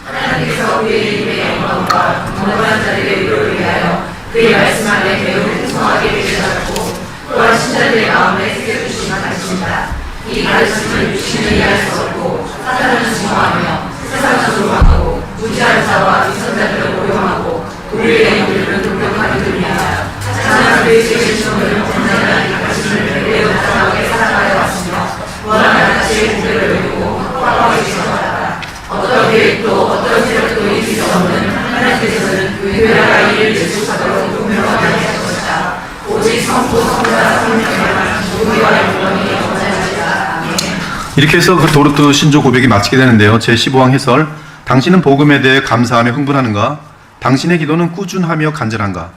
하나님께서 그의 이름의 영광과 영원한 자들의 의를 위하여 그의 말씀 안에 매우 풍성하게 계시다고 또한 신자들의 마음에 새겨주신 가르침이다. 이 가르침은 육신을 이해할 수 없고 사탄을 증오하며 세상을 조롱하고 무지한 자와 위선자들을 모욕하고 우리의 영들을 공격하기를 위하여 하나님 그의 지으심을 언제나 이 가르침을 매우 당하게 살아가려 왔으며 무한한 가치의 무게를 외우고 확고하게 지켜왔다. 어떤 계획도 어떤 세력도 이길 수 없는 하나님께서는 그 나라 일을 지속하도록 분명하게 하실 것이다. 오직 성부, 성자, 성령에만 우리와 영광이 영원하리라. 아멘. 이렇게 해서 그 도르트 신조 고백이 마치게 되는데요. 제15항 해설. 당신은 복음에 대해 감사하며 흥분하는가? 당신의 기도는 꾸준하며 간절한가?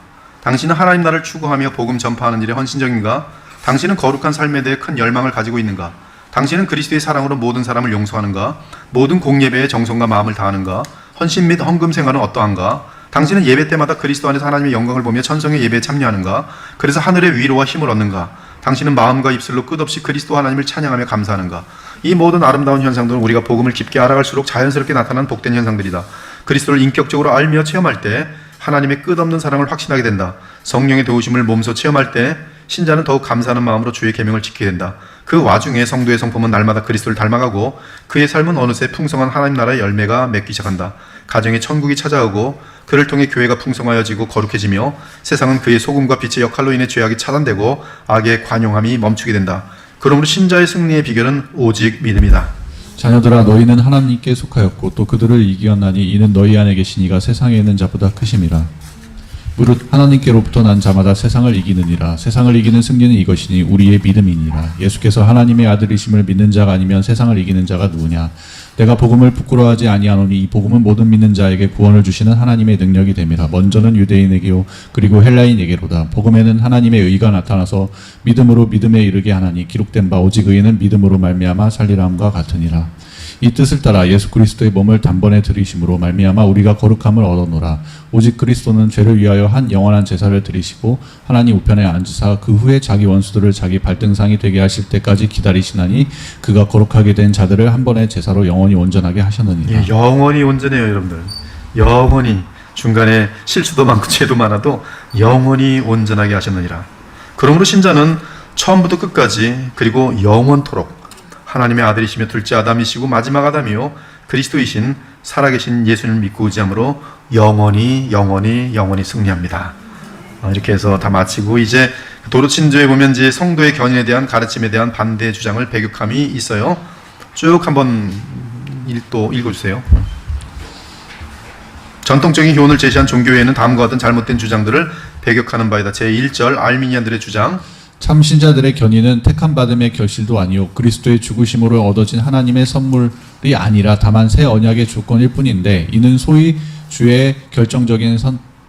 당신은 하나님 나라를 추구하며 복음 전파하는 일에 헌신적인가? 당신은 거룩한 삶에 대해 큰 열망을 가지고 있는가? 당신은 그리스도의 사랑으로 모든 사람을 용서하는가? 모든 공예배에 정성과 마음을 다하는가? 헌신 및 헌금 생활은 어떠한가? 당신은 예배 때마다 그리스도 안에서 하나님의 영광을 보며 천성의 예배에 참여하는가? 그래서 하늘의 위로와 힘을 얻는가? 당신은 마음과 입술로 끝없이 그리스도 하나님을 찬양하며 감사하는가? 이 모든 아름다운 현상들은 우리가 복음을 깊게 알아갈수록 자연스럽게 나타나는 복된 현상들이다. 그리스도를 인격적으로 알며 체험할 때 하나님의 끝없는 사랑을 확신하게 된다. 성령의 도우심을 몸소 체험할 때 신자는 더욱 감사하는 마음으로 주의 계명을 지키게 된다. 그 와중에 성도의 성품은 날마다 그리스도를 닮아가고 그의 삶은 어느새 풍성한 하나님 나라의 열매가 맺기 시작한다. 가정에 천국이 찾아오고 그를 통해 교회가 풍성하여지고 거룩해지며 세상은 그의 소금과 빛의 역할로 인해 죄악이 차단되고 악의 관용함이 멈추게 된다. 그러므로 신자의 승리의 비결은 오직 믿음이다. 자녀들아 너희는 하나님께 속하였고 또 그들을 이기었나니 이는 너희 안에 계신 이가 세상에 있는 자보다 크심이라. 무릇 하나님께로부터 난 자마다 세상을 이기느니라. 세상을 이기는 승리는 이것이니 우리의 믿음이니라. 예수께서 하나님의 아들이심을 믿는 자가 아니면 세상을 이기는 자가 누구냐? 내가 복음을 부끄러워하지 아니하노니 이 복음은 모든 믿는 자에게 구원을 주시는 하나님의 능력이 됨이라. 먼저는 유대인에게요 그리고 헬라인에게로다. 복음에는 하나님의 의가 나타나서 믿음으로 믿음에 이르게 하나니 기록된 바 오직 의인은 믿음으로 말미암아 살리라함과 같으니라. 이 뜻을 따라 예수 그리스도의 몸을 단번에 들이심으로 말미암아 우리가 거룩함을 얻어노라. 오직 그리스도는 죄를 위하여 한 영원한 제사를 드리시고 하나님 우편에 앉으사 그 후에 자기 원수들을 자기 발등상이 되게 하실 때까지 기다리시나니 그가 거룩하게 된 자들을 한 번의 제사로 영원히 온전하게 하셨느니라. 예, 영원히 온전해요, 여러분들. 영원히. 중간에 실수도 많고 죄도 많아도 영원히 온전하게 하셨느니라. 그러므로 신자는 처음부터 끝까지 그리고 영원토록 하나님의 아들이시며 둘째 아담이시고 마지막 아담이요 그리스도이신 살아계신 예수님을 믿고 의지함으로 영원히 승리합니다. 이렇게 해서 다 마치고 이제 도르친조에 보면 이제 성도의 견인에 대한 가르침에 대한 반대 주장을 배격함이 있어요. 쭉 한번 또 읽어주세요. 전통적인 교훈을 제시한 종교회는 다음과 같은 잘못된 주장들을 배격하는 바이다. 제1절 알미니안들의 주장. 참 신자들의 견인은 택함 받음의 결실도 아니요 그리스도의 죽으심으로 얻어진 하나님의 선물이 아니라 다만 새 언약의 조건일 뿐인데 이는 소위 주의 결정적인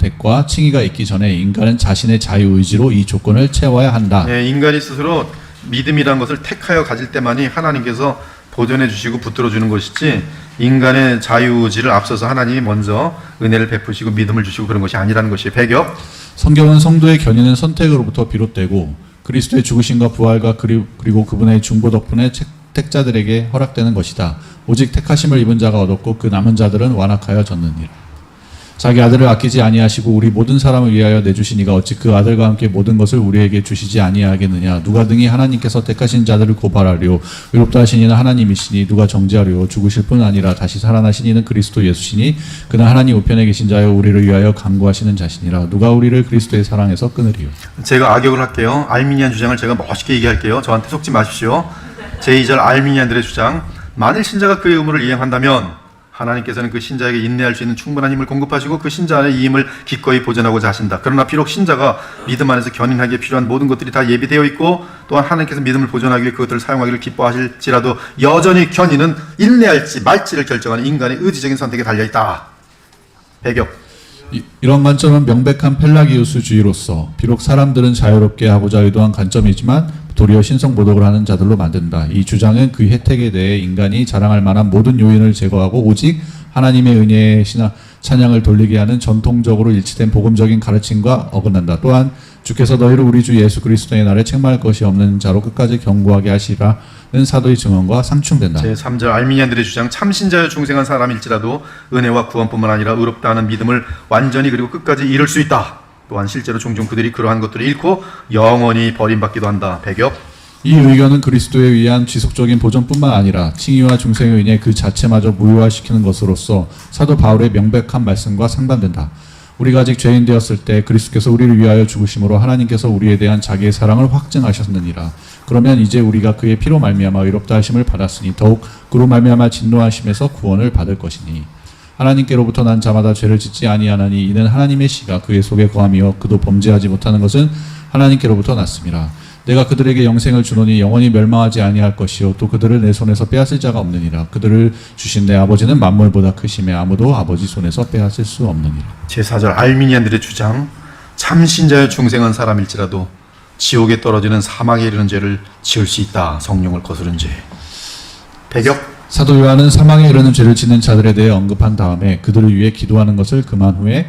택과 칭의가 있기 전에 인간은 자신의 자유의지로 이 조건을 채워야 한다. 예, 인간이 스스로 믿음이라는 것을 택하여 가질 때만이 하나님께서 보존해 주시고 붙들어 주는 것이지 인간의 자유의지를 앞서서 하나님이 먼저 은혜를 베푸시고 믿음을 주시고 그런 것이 아니라는 것이 배격. 성경은 성도의 견인은 선택으로부터 비롯되고 그리스도의 죽으심과 부활과 그리고 그분의 중보 덕분에 택자들에게 허락되는 것이다. 오직 택하심을 입은 자가 얻었고 그 남은 자들은 완악하여졌느니라. 자기 아들을 아끼지 아니하시고 우리 모든 사람을 위하여 내주신 이가 어찌 그 아들과 함께 모든 것을 우리에게 주시지 아니하겠느냐. 누가 등이 하나님께서 택하신 자들을 고발하리요. 의롭다 하신 이는 하나님이시니 누가 정죄하리요. 죽으실 뿐 아니라 다시 살아나신 이는 그리스도 예수시니 그는 하나님 우편에 계신 자여 우리를 위하여 간구하시는 자시니라. 누가 우리를 그리스도의 사랑에서 끊으리요. 제가 악역을 할게요. 알미니안 주장을 제가 멋있게 얘기할게요. 저한테 속지 마십시오. 제2절 알미니안들의 주장. 만일 신자가 그의 의무를 이행한다면 하나님께서는 그 신자에게 인내할 수 있는 충분한 힘을 공급하시고 그 신자 안에 이 힘을 기꺼이 보존하고자 하신다. 그러나 비록 신자가 믿음 안에서 견인하기에 필요한 모든 것들이 다 예비되어 있고 또한 하나님께서 믿음을 보존하기 위해 그것들을 사용하기를 기뻐하실지라도 여전히 견인은 인내할지 말지를 결정하는 인간의 의지적인 선택에 달려있다. 배격. 이런 관점은 명백한 펠라기우스주의로서 비록 사람들은 자유롭게 하고자 의도한 관점이지만 도리어 신성모독을 하는 자들로 만든다. 이 주장은 그 혜택에 대해 인간이 자랑할 만한 모든 요인을 제거하고 오직 하나님의 은혜의 찬양을 돌리게 하는 전통적으로 일치된 복음적인 가르침과 어긋난다. 또한 주께서 너희를 우리 주 예수 그리스도의 날에 책망할 것이 없는 자로 끝까지 경고하게 하시라는 사도의 증언과 상충된다. 제3절 알미니안들의 주장. 참신자여 중생한 사람일지라도 은혜와 구원뿐만 아니라 의롭다 하는 믿음을 완전히 그리고 끝까지 이룰 수 있다. 또한 실제로 종종 그들이 그러한 것들을 잃고 영원히 버림받기도 한다. 배격. 이 의견은 그리스도에 의한 지속적인 보존뿐만 아니라 칭의와 중생의 은혜 그 자체마저 무효화시키는 것으로서 사도 바울의 명백한 말씀과 상반된다. 우리가 아직 죄인 되었을 때 그리스도께서 우리를 위하여 죽으심으로 하나님께서 우리에 대한 자기의 사랑을 확증하셨느니라. 그러면 이제 우리가 그의 피로 말미암아 의롭다 하심을 받았으니 더욱 그로 말미암아 진노하심에서 구원을 받을 것이니 하나님께로부터 난 자마다 죄를 짓지 아니하나니 이는 하나님의 씨가 그의 속에 거함이요 그도 범죄하지 못하는 것은 하나님께로부터 났음이라. 내가 그들에게 영생을 주노니 영원히 멸망하지 아니할 것이요 또 그들을 내 손에서 빼앗을 자가 없느니라. 그들을 주신 내 아버지는 만물보다 크심에 아무도 아버지 손에서 빼앗을 수 없느니라. 제4절 알미니안들의 주장. 참신자여 중생한 사람일지라도 지옥에 떨어지는 사망에 이르는 죄를 지을 수 있다. 성령을 거스른 죄. 배격. 사도 요한은 사망에 이르는 죄를 짓는 자들에 대해 언급한 다음에 그들을 위해 기도하는 것을 금한 후에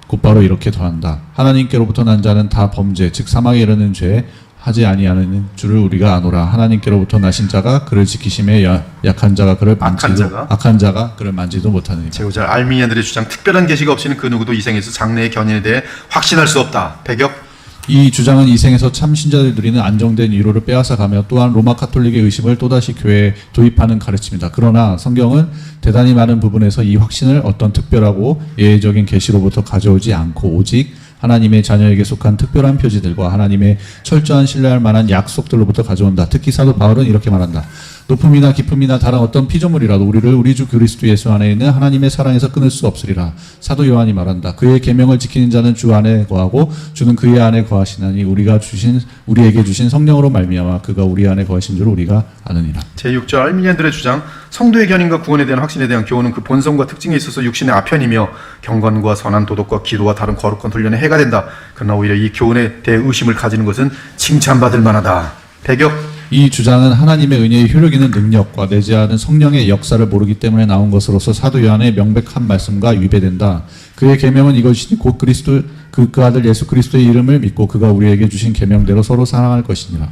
곧바로 이렇게 더한다. 하나님께로부터 난 자는 다 범죄 즉 사망에 이르는 죄 하지 아니하는 줄을 우리가 아노라. 하나님께로부터 나신 자가 그를 지키심에 약한 자가 그를 만지도 악한 자가 그를 만지도 못하느니라. 제5절 알미니안들의 주장. 특별한 계시가 없이는 그 누구도 이 생에서 장래의 견인에 대해 확신할 수 없다. 배격. 이 주장은 이 생에서 참 신자들 누리는 안정된 위로를 빼앗아가며 또한 로마 카톨릭의 의심을 또다시 교회에 도입하는 가르침이다. 그러나 성경은 대단히 많은 부분에서 이 확신을 어떤 특별하고 예외적인 계시로부터 가져오지 않고 오직 하나님의 자녀에게 속한 특별한 표지들과 하나님의 철저한 신뢰할 만한 약속들로부터 가져온다. 특히 사도 바울은 이렇게 말한다. 높음이나 깊음이나 다른 어떤 피조물이라도 우리를 우리 주 그리스도 예수 안에 있는 하나님의 사랑에서 끊을 수 없으리라. 사도 요한이 말한다. 그의 계명을 지키는 자는 주 안에 거하고 주는 그의 안에 거하시나니 우리에게 주신 성령으로 말미암아 그가 우리 안에 거하신 줄 우리가 아느니라. 제6절 알미니안들의 주장. 성도의 견인과 구원에 대한 확신에 대한 교훈은 그 본성과 특징에 있어서 육신의 아편이며 경건과 선한 도덕과 기도와 다른 거룩한 훈련에 해가 된다. 그러나 오히려 이 교훈에 대해 의심을 가지는 것은 칭찬받을 만하다. 배격. 이 주장은 하나님의 은혜의 효력 있는 능력과 내재하는 성령의 역사를 모르기 때문에 나온 것으로서 사도 요한의 명백한 말씀과 위배된다. 그의 계명은 이것이니 곧 그리스도 그 아들 예수 그리스도의 이름을 믿고 그가 우리에게 주신 계명대로 서로 사랑할 것이니라.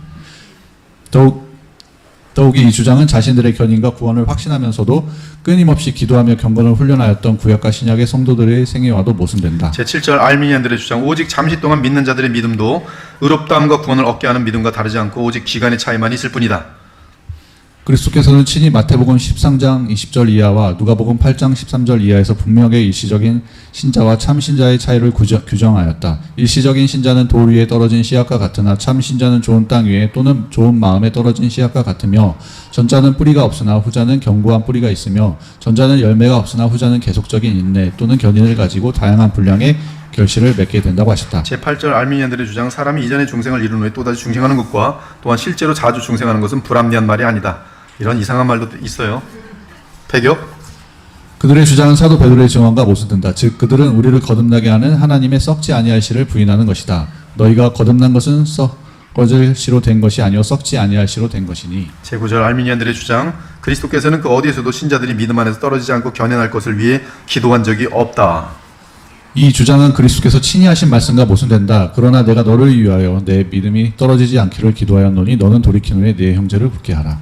더욱이 이 주장은 자신들의 견인과 구원을 확신하면서도 끊임없이 기도하며 경건을 훈련하였던 구약과 신약의 성도들의 생애와도 모순된다. 제7절 알미니안들의 주장. 오직 잠시 동안 믿는 자들의 믿음도 의롭다함과 구원을 얻게 하는 믿음과 다르지 않고 오직 기간의 차이만 있을 뿐이다. 그리스도께서는 친히 마태복음 13장 20절 이하와 누가복음 8장 13절 이하에서 분명하게 일시적인 신자와 참 신자의 차이를 규정하였다. 일시적인 신자는 돌 위에 떨어진 씨앗과 같으나 참 신자는 좋은 땅 위에 또는 좋은 마음에 떨어진 씨앗과 같으며 전자는 뿌리가 없으나 후자는 견고한 뿌리가 있으며 전자는 열매가 없으나 후자는 계속적인 인내 또는 견인을 가지고 다양한 분량의 결실을 맺게 된다고 하셨다. 제8절 알미니안들의 주장. 사람이 이전에 중생을 이룬 후에 또다시 중생하는 것과 또한 실제로 자주 중생하는 것은 불합리한 말이 아니다. 이런 이상한 말도 있어요. 배격. 그들의 주장은 사도 베드로의 증언과 모순된다. 즉 그들은 우리를 거듭나게 하는 하나님의 썩지 아니할 씨를 부인하는 것이다. 너희가 거듭난 것은 썩어질 씨로 된 것이 아니요 썩지 아니할 씨로 된 것이니. 제9절 알미니안들의 주장, 그리스도께서는 그 어디에서도 신자들이 믿음 안에서 떨어지지 않고 견인할 것을 위해 기도한 적이 없다. 이 주장은 그리스도께서 친히 하신 말씀과 모순된다. 그러나 내가 너를 위하여 내 믿음이 떨어지지 않기를 기도하였노니 너는 돌이킨 후에 네 형제를 붙게 하라.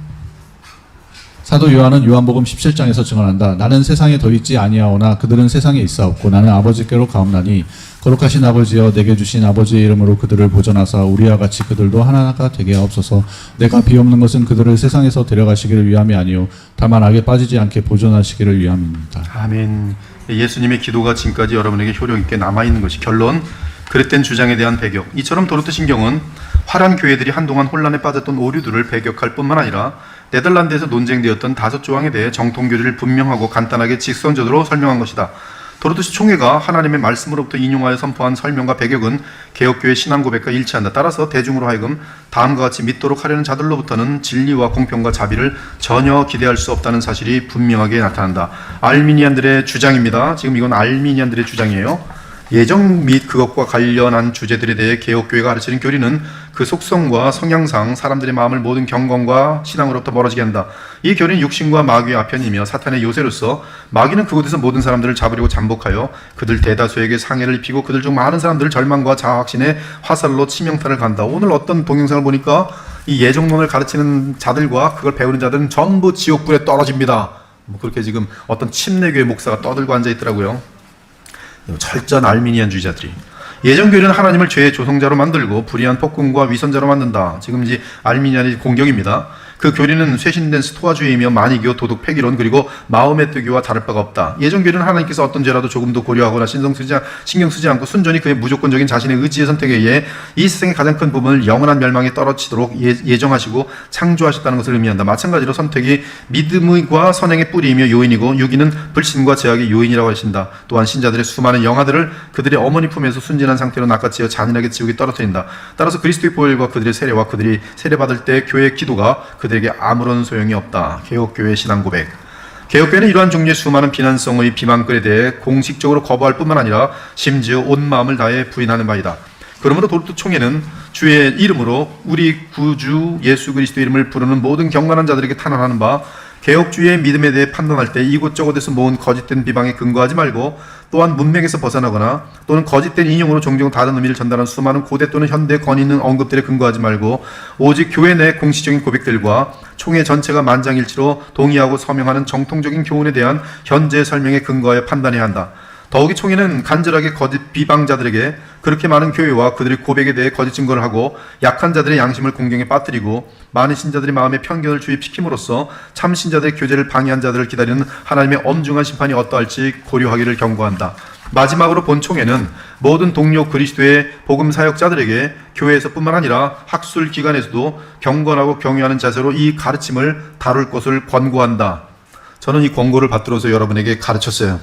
사도 요한은 요한복음 17장에서 증언한다. 나는 세상에 더 있지 아니하오나 그들은 세상에 있사옵고 나는 아버지께로 가옵나니 거룩하신 아버지여 내게 주신 아버지의 이름으로 그들을 보존하사 우리와 같이 그들도 하나가 되게 하옵소서. 내가 비옵는 것은 그들을 세상에서 데려가시기를 위함이 아니요 다만 악에 빠지지 않게 보존하시기를 위함입니다. 아멘. 예수님의 기도가 지금까지 여러분에게 효력 있게 남아있는 것이 결론, 그릇된 주장에 대한 배격. 이처럼 도르트 신경은 화려한 교회들이 한동안 혼란에 빠졌던 오류들을 배격할 뿐만 아니라 네덜란드에서 논쟁되었던 5조항에 대해 정통교리를 분명하고 간단하게 직선적으로 설명한 것이다. 도르트시 총회가 하나님의 말씀으로부터 인용하여 선포한 설명과 배격은 개혁교회 신앙 고백과 일치한다. 따라서 대중으로 하여금 다음과 같이 믿도록 하려는 자들로부터는 진리와 공평과 자비를 전혀 기대할 수 없다는 사실이 분명하게 나타난다. 알미니안들의 주장입니다. 지금 이건 알미니안들의 주장이에요. 예정 및 그것과 관련한 주제들에 대해 개혁교회가 가르치는 교리는 그 속성과 성향상 사람들의 마음을 모든 경건과 신앙으로부터 멀어지게 한다. 이 교리는 육신과 마귀의 아편이며 사탄의 요새로서 마귀는 그곳에서 모든 사람들을 잡으려고 잠복하여 그들 대다수에게 상해를 입히고 그들 중 많은 사람들을 절망과 자학신의 화살로 치명타를 간다. 오늘 어떤 동영상을 보니까 이 예정론을 가르치는 자들과 그걸 배우는 자들은 전부 지옥불에 떨어집니다. 뭐 그렇게 지금 어떤 침례교회 목사가 떠들고 앉아 있더라고요. 철저한 알미니안주의자들이 예정교회는 하나님을 죄의 조성자로 만들고 불의한 폭군과 위선자로 만든다. 지금 이제 알미니안의 공격입니다. 그 교리는 쇄신된 스토아주의이며 만이교, 도덕, 폐기론, 그리고 마음의 뜨기와 다를 바가 없다. 예정교리는 하나님께서 어떤 죄라도 조금도 고려하거나 신경 쓰지 않고 순전히 그의 무조건적인 자신의 의지의 선택에 의해 이 세상의 가장 큰 부분을 영원한 멸망에 떨어지도록 예정하시고 창조하셨다는 것을 의미한다. 마찬가지로 선택이 믿음과 선행의 뿌리이며 요인이고 유기는 불신과 제약의 요인이라고 하신다. 또한 신자들의 수많은 영아들을 그들의 어머니 품에서 순진한 상태로 낚아채어 잔인하게 지옥에 떨어뜨린다. 따라서 그리스도의 보혈과 그들의 세례와 그들이 세례받을 때 교회의 기도가 그들에게 아무런 소용이 없다. 개혁교회 신앙 고백. 개혁교회는 이러한 종류의 수많은 비난성의 비방글에 대해 공식적으로 거부할 뿐만 아니라 심지어 온 마음을 다해 부인하는 바이다. 그러므로 도르트 총회는 주의 이름으로 우리 구주 예수 그리스도의 이름을 부르는 모든 경건한 자들에게 탄원하는 바, 개혁주의의 믿음에 대해 판단할 때 이곳저곳에서 모은 거짓된 비방에 근거하지 말고 또한 문맥에서 벗어나거나 또는 거짓된 인용으로 종종 다른 의미를 전달하는 수많은 고대 또는 현대 권위 있는 언급들에 근거하지 말고 오직 교회 내 공식적인 고백들과 총회 전체가 만장일치로 동의하고 서명하는 정통적인 교훈에 대한 현재 설명에 근거하여 판단해야 한다. 더욱이 총회는 간절하게 거짓 비방자들에게 그렇게 많은 교회와 그들의 고백에 대해 거짓 증거를 하고 약한 자들의 양심을 공경에 빠뜨리고 많은 신자들의 마음에 편견을 주입시킴으로써 참 신자들의 교제를 방해한 자들을 기다리는 하나님의 엄중한 심판이 어떠할지 고려하기를 경고한다. 마지막으로 본 총회는 모든 동료 그리스도의 복음 사역자들에게 교회에서뿐만 아니라 학술 기관에서도 경건하고 경외하는 자세로 이 가르침을 다룰 것을 권고한다. 저는 이 권고를 받들어서 여러분에게 가르쳤어요.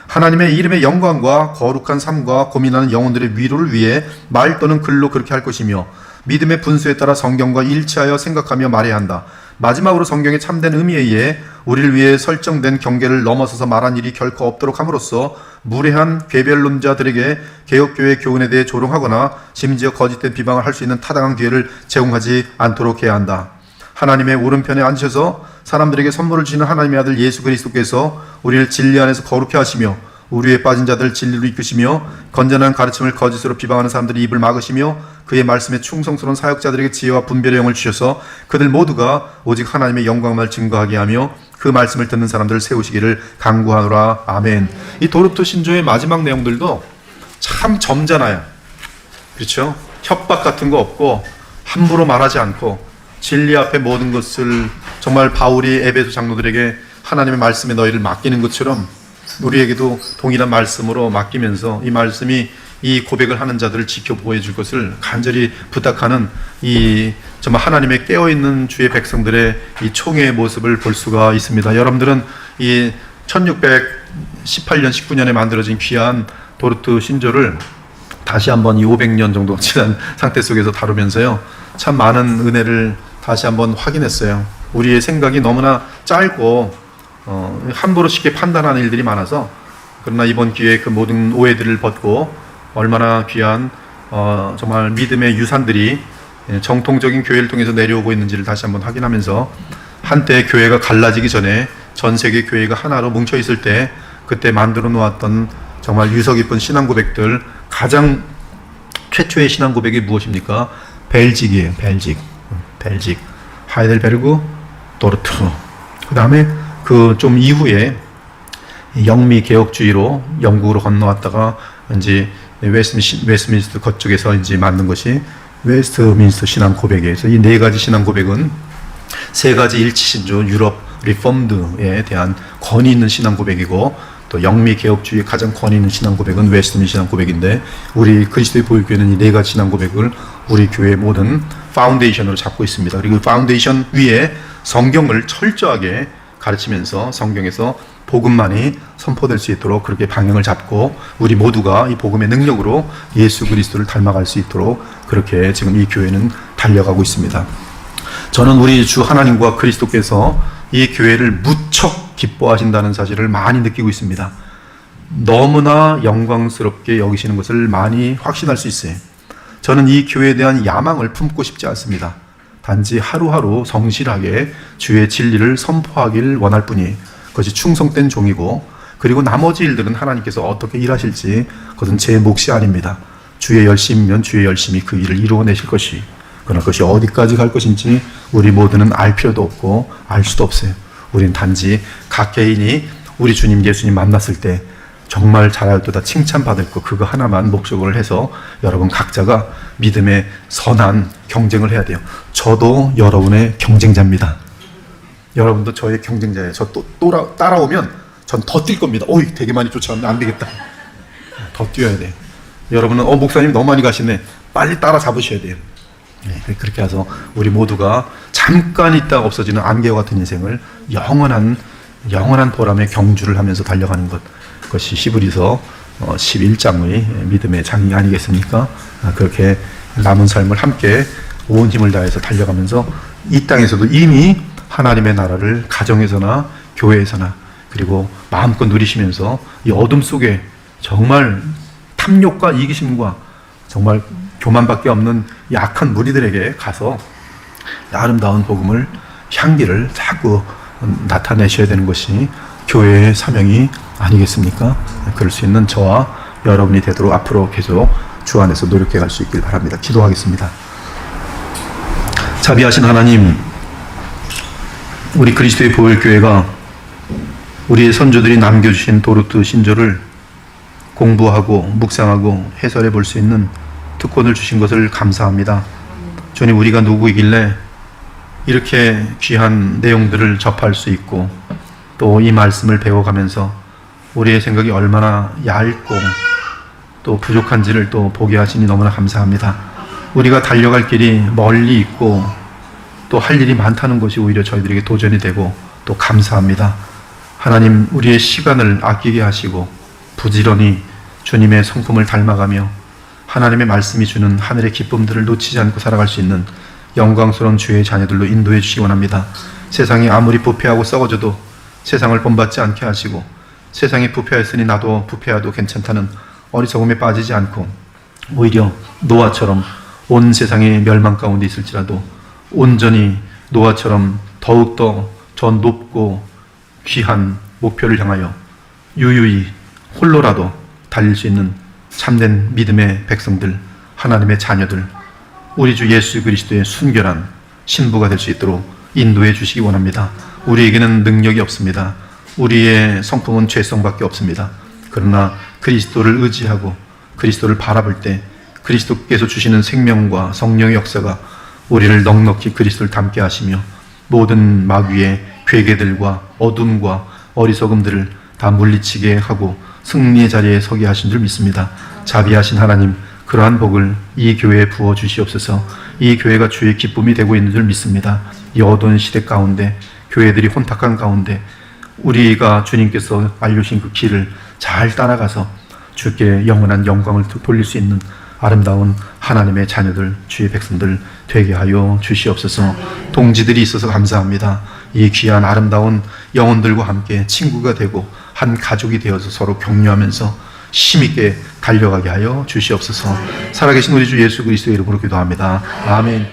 하나님의 이름의 영광과 거룩한 삶과 고민하는 영혼들의 위로를 위해 말 또는 글로 그렇게 할 것이며 믿음의 분수에 따라 성경과 일치하여 생각하며 말해야 한다. 마지막으로 성경의 참된 의미에 의해 우리를 위해 설정된 경계를 넘어서서 말한 일이 결코 없도록 함으로써 무례한 괴별론자들에게 개혁교회의 교훈에 대해 조롱하거나 심지어 거짓된 비방을 할 수 있는 타당한 기회를 제공하지 않도록 해야 한다. 하나님의 오른편에 앉으셔서 사람들에게 선물을 주시는 하나님의 아들 예수 그리스도께서 우리를 진리 안에서 거룩해 하시며 우리에 빠진 자들 진리로 이끄시며 건전한 가르침을 거짓으로 비방하는 사람들의 입을 막으시며 그의 말씀에 충성스러운 사역자들에게 지혜와 분별의 영을 주셔서 그들 모두가 오직 하나님의 영광을 증거하게 하며 그 말씀을 듣는 사람들을 세우시기를 간구하노라. 아멘. 이 도르트 신조의 마지막 내용들도 참 점잖아요. 그렇죠? 협박 같은 거 없고 함부로 말하지 않고 진리 앞에 모든 것을 정말 바울이 에베소 장로들에게 하나님의 말씀에 너희를 맡기는 것처럼 우리에게도 동일한 말씀으로 맡기면서 이 말씀이 이 고백을 하는 자들을 지켜보호해 줄 것을 간절히 부탁하는 이 정말 하나님의 깨어있는 주의 백성들의 이 총회의 모습을 볼 수가 있습니다. 여러분들은 이 1618년 19년에 만들어진 귀한 도르트 신조를 다시 한번 이 500년 정도 지난 상태 속에서 다루면서요, 참 많은 은혜를 다시 한번 확인했어요. 우리의 생각이 너무나 짧고 함부로 쉽게 판단하는 일들이 많아서, 그러나 이번 기회에 그 모든 오해들을 벗고 얼마나 귀한 정말 믿음의 유산들이 정통적인 교회를 통해서 내려오고 있는지를 다시 한번 확인하면서, 한때 교회가 갈라지기 전에 전 세계 교회가 하나로 뭉쳐 있을 때 그때 만들어 놓았던 정말 유서 깊은 신앙 고백들, 가장 최초의 신앙 고백이 무엇입니까? 벨직이에요. 벨직. 하이델베르그, 도르트. 그 다음에 그 좀 이후에 영미 개혁주의로 영국으로 건너왔다가 이제 웨스트민스터 그쪽에서 이제 만든 것이 웨스트민스터 신앙 고백이에요. 그래서 이 네 가지 신앙 고백은 세 가지 일치신조 유럽 리폼드에 대한 권위 있는 신앙 고백이고, 또 영미 개혁주의의 가장 권위 있는 신앙 고백은 웨스트민스터 신앙 고백인데, 우리 그리스도의 보혈교회는 이 네 가지 신앙 고백을 우리 교회의 모든 파운데이션으로 잡고 있습니다. 그리고 파운데이션 위에 성경을 철저하게 가르치면서 성경에서 복음만이 선포될 수 있도록 그렇게 방향을 잡고, 우리 모두가 이 복음의 능력으로 예수 그리스도를 닮아갈 수 있도록 그렇게 지금 이 교회는 달려가고 있습니다. 저는 우리 주 하나님과 그리스도께서 이 교회를 무척 기뻐하신다는 사실을 많이 느끼고 있습니다. 너무나 영광스럽게 여기시는 것을 많이 확신할 수 있어요. 저는 이 교회에 대한 야망을 품고 싶지 않습니다. 단지 하루하루 성실하게 주의 진리를 선포하길 원할 뿐이에요. 그것이 충성된 종이고, 그리고 나머지 일들은 하나님께서 어떻게 일하실지 그것은 제 몫이 아닙니다. 주의 열심이면 주의 열심히 그 일을 이루어내실 것이, 그러나 그것이 어디까지 갈 것인지 우리 모두는 알 필요도 없고 알 수도 없어요. 우린 단지 각 개인이 우리 주님 예수님 만났을 때 정말 잘하였도다 칭찬받을 것, 그거 하나만 목적을 해서 여러분 각자가 믿음의 선한 경쟁을 해야 돼요. 저도 여러분의 경쟁자입니다. 여러분도 저의 경쟁자예요. 저 또 따라오면 전 더 뛸 겁니다. 어이, 되게 많이 쫓아왔는데 안 되겠다. 더 뛰어야 돼요. 여러분은 목사님 너무 많이 가시네. 빨리 따라잡으셔야 돼요. 네, 그렇게 해서 우리 모두가 잠깐 있다가 없어지는 안개와 같은 인생을 영원한 보람의 경주를 하면서 달려가는 것, 그것이 히브리서 11장의 믿음의 장이 아니겠습니까? 그렇게 남은 삶을 함께 온 힘을 다해서 달려가면서 이 땅에서도 이미 하나님의 나라를 가정에서나 교회에서나 그리고 마음껏 누리시면서 이 어둠 속에 정말 탐욕과 이기심과 정말 교만밖에 없는 약한 무리들에게 가서 아름다운 복음을, 향기를 자꾸 나타내셔야 되는 것이 교회의 사명이 아니겠습니까? 그럴 수 있는 저와 여러분이 되도록 앞으로 계속 주 안에서 노력해 갈 수 있길 바랍니다. 기도하겠습니다. 자비하신 하나님, 우리 그리스도의 보혈교회가 우리의 선조들이 남겨주신 도르트 신조를 공부하고 묵상하고 해설해 볼 수 있는 특권을 주신 것을 감사합니다. 주님, 우리가 누구이길래 이렇게 귀한 내용들을 접할 수 있고 또 이 말씀을 배워가면서 우리의 생각이 얼마나 얇고 또 부족한지를 또 보게 하시니 너무나 감사합니다. 우리가 달려갈 길이 멀리 있고 또 할 일이 많다는 것이 오히려 저희들에게 도전이 되고 또 감사합니다. 하나님, 우리의 시간을 아끼게 하시고 부지런히 주님의 성품을 닮아가며 하나님의 말씀이 주는 하늘의 기쁨들을 놓치지 않고 살아갈 수 있는 영광스러운 주의 자녀들로 인도해 주시기 원합니다. 세상이 아무리 부패하고 썩어져도 세상을 본받지 않게 하시고, 세상이 부패하였으니 나도 부패해도 괜찮다는 어리석음에 빠지지 않고 오히려 노아처럼 온 세상이 멸망 가운데 있을지라도 온전히 노아처럼 더욱더 저 높고 귀한 목표를 향하여 유유히 홀로라도 달릴 수 있는 참된 믿음의 백성들, 하나님의 자녀들, 우리 주 예수 그리스도의 순결한 신부가 될 수 있도록 인도해 주시기 원합니다. 우리에게는 능력이 없습니다. 우리의 성품은 죄성밖에 없습니다. 그러나 그리스도를 의지하고 그리스도를 바라볼 때 그리스도께서 주시는 생명과 성령의 역사가 우리를 넉넉히 그리스도를 닮게 하시며 모든 마귀의 괴계들과 어둠과 어리석음들을 다 물리치게 하고 승리의 자리에 서게 하신 줄 믿습니다. 자비하신 하나님, 그러한 복을 이 교회에 부어 주시옵소서. 이 교회가 주의 기쁨이 되고 있는 줄 믿습니다. 이 어두운 시대 가운데, 교회들이 혼탁한 가운데 우리가 주님께서 알려주신 그 길을 잘 따라가서 주께 영원한 영광을 돌릴 수 있는 아름다운 하나님의 자녀들, 주의 백성들 되게 하여 주시옵소서. 동지들이 있어서 감사합니다. 이 귀한 아름다운 영혼들과 함께 친구가 되고 한 가족이 되어서 서로 격려하면서 힘있게 달려가게 하여 주시옵소서. 살아계신 우리 주 예수 그리스도의 이름으로 기도합니다. 아멘.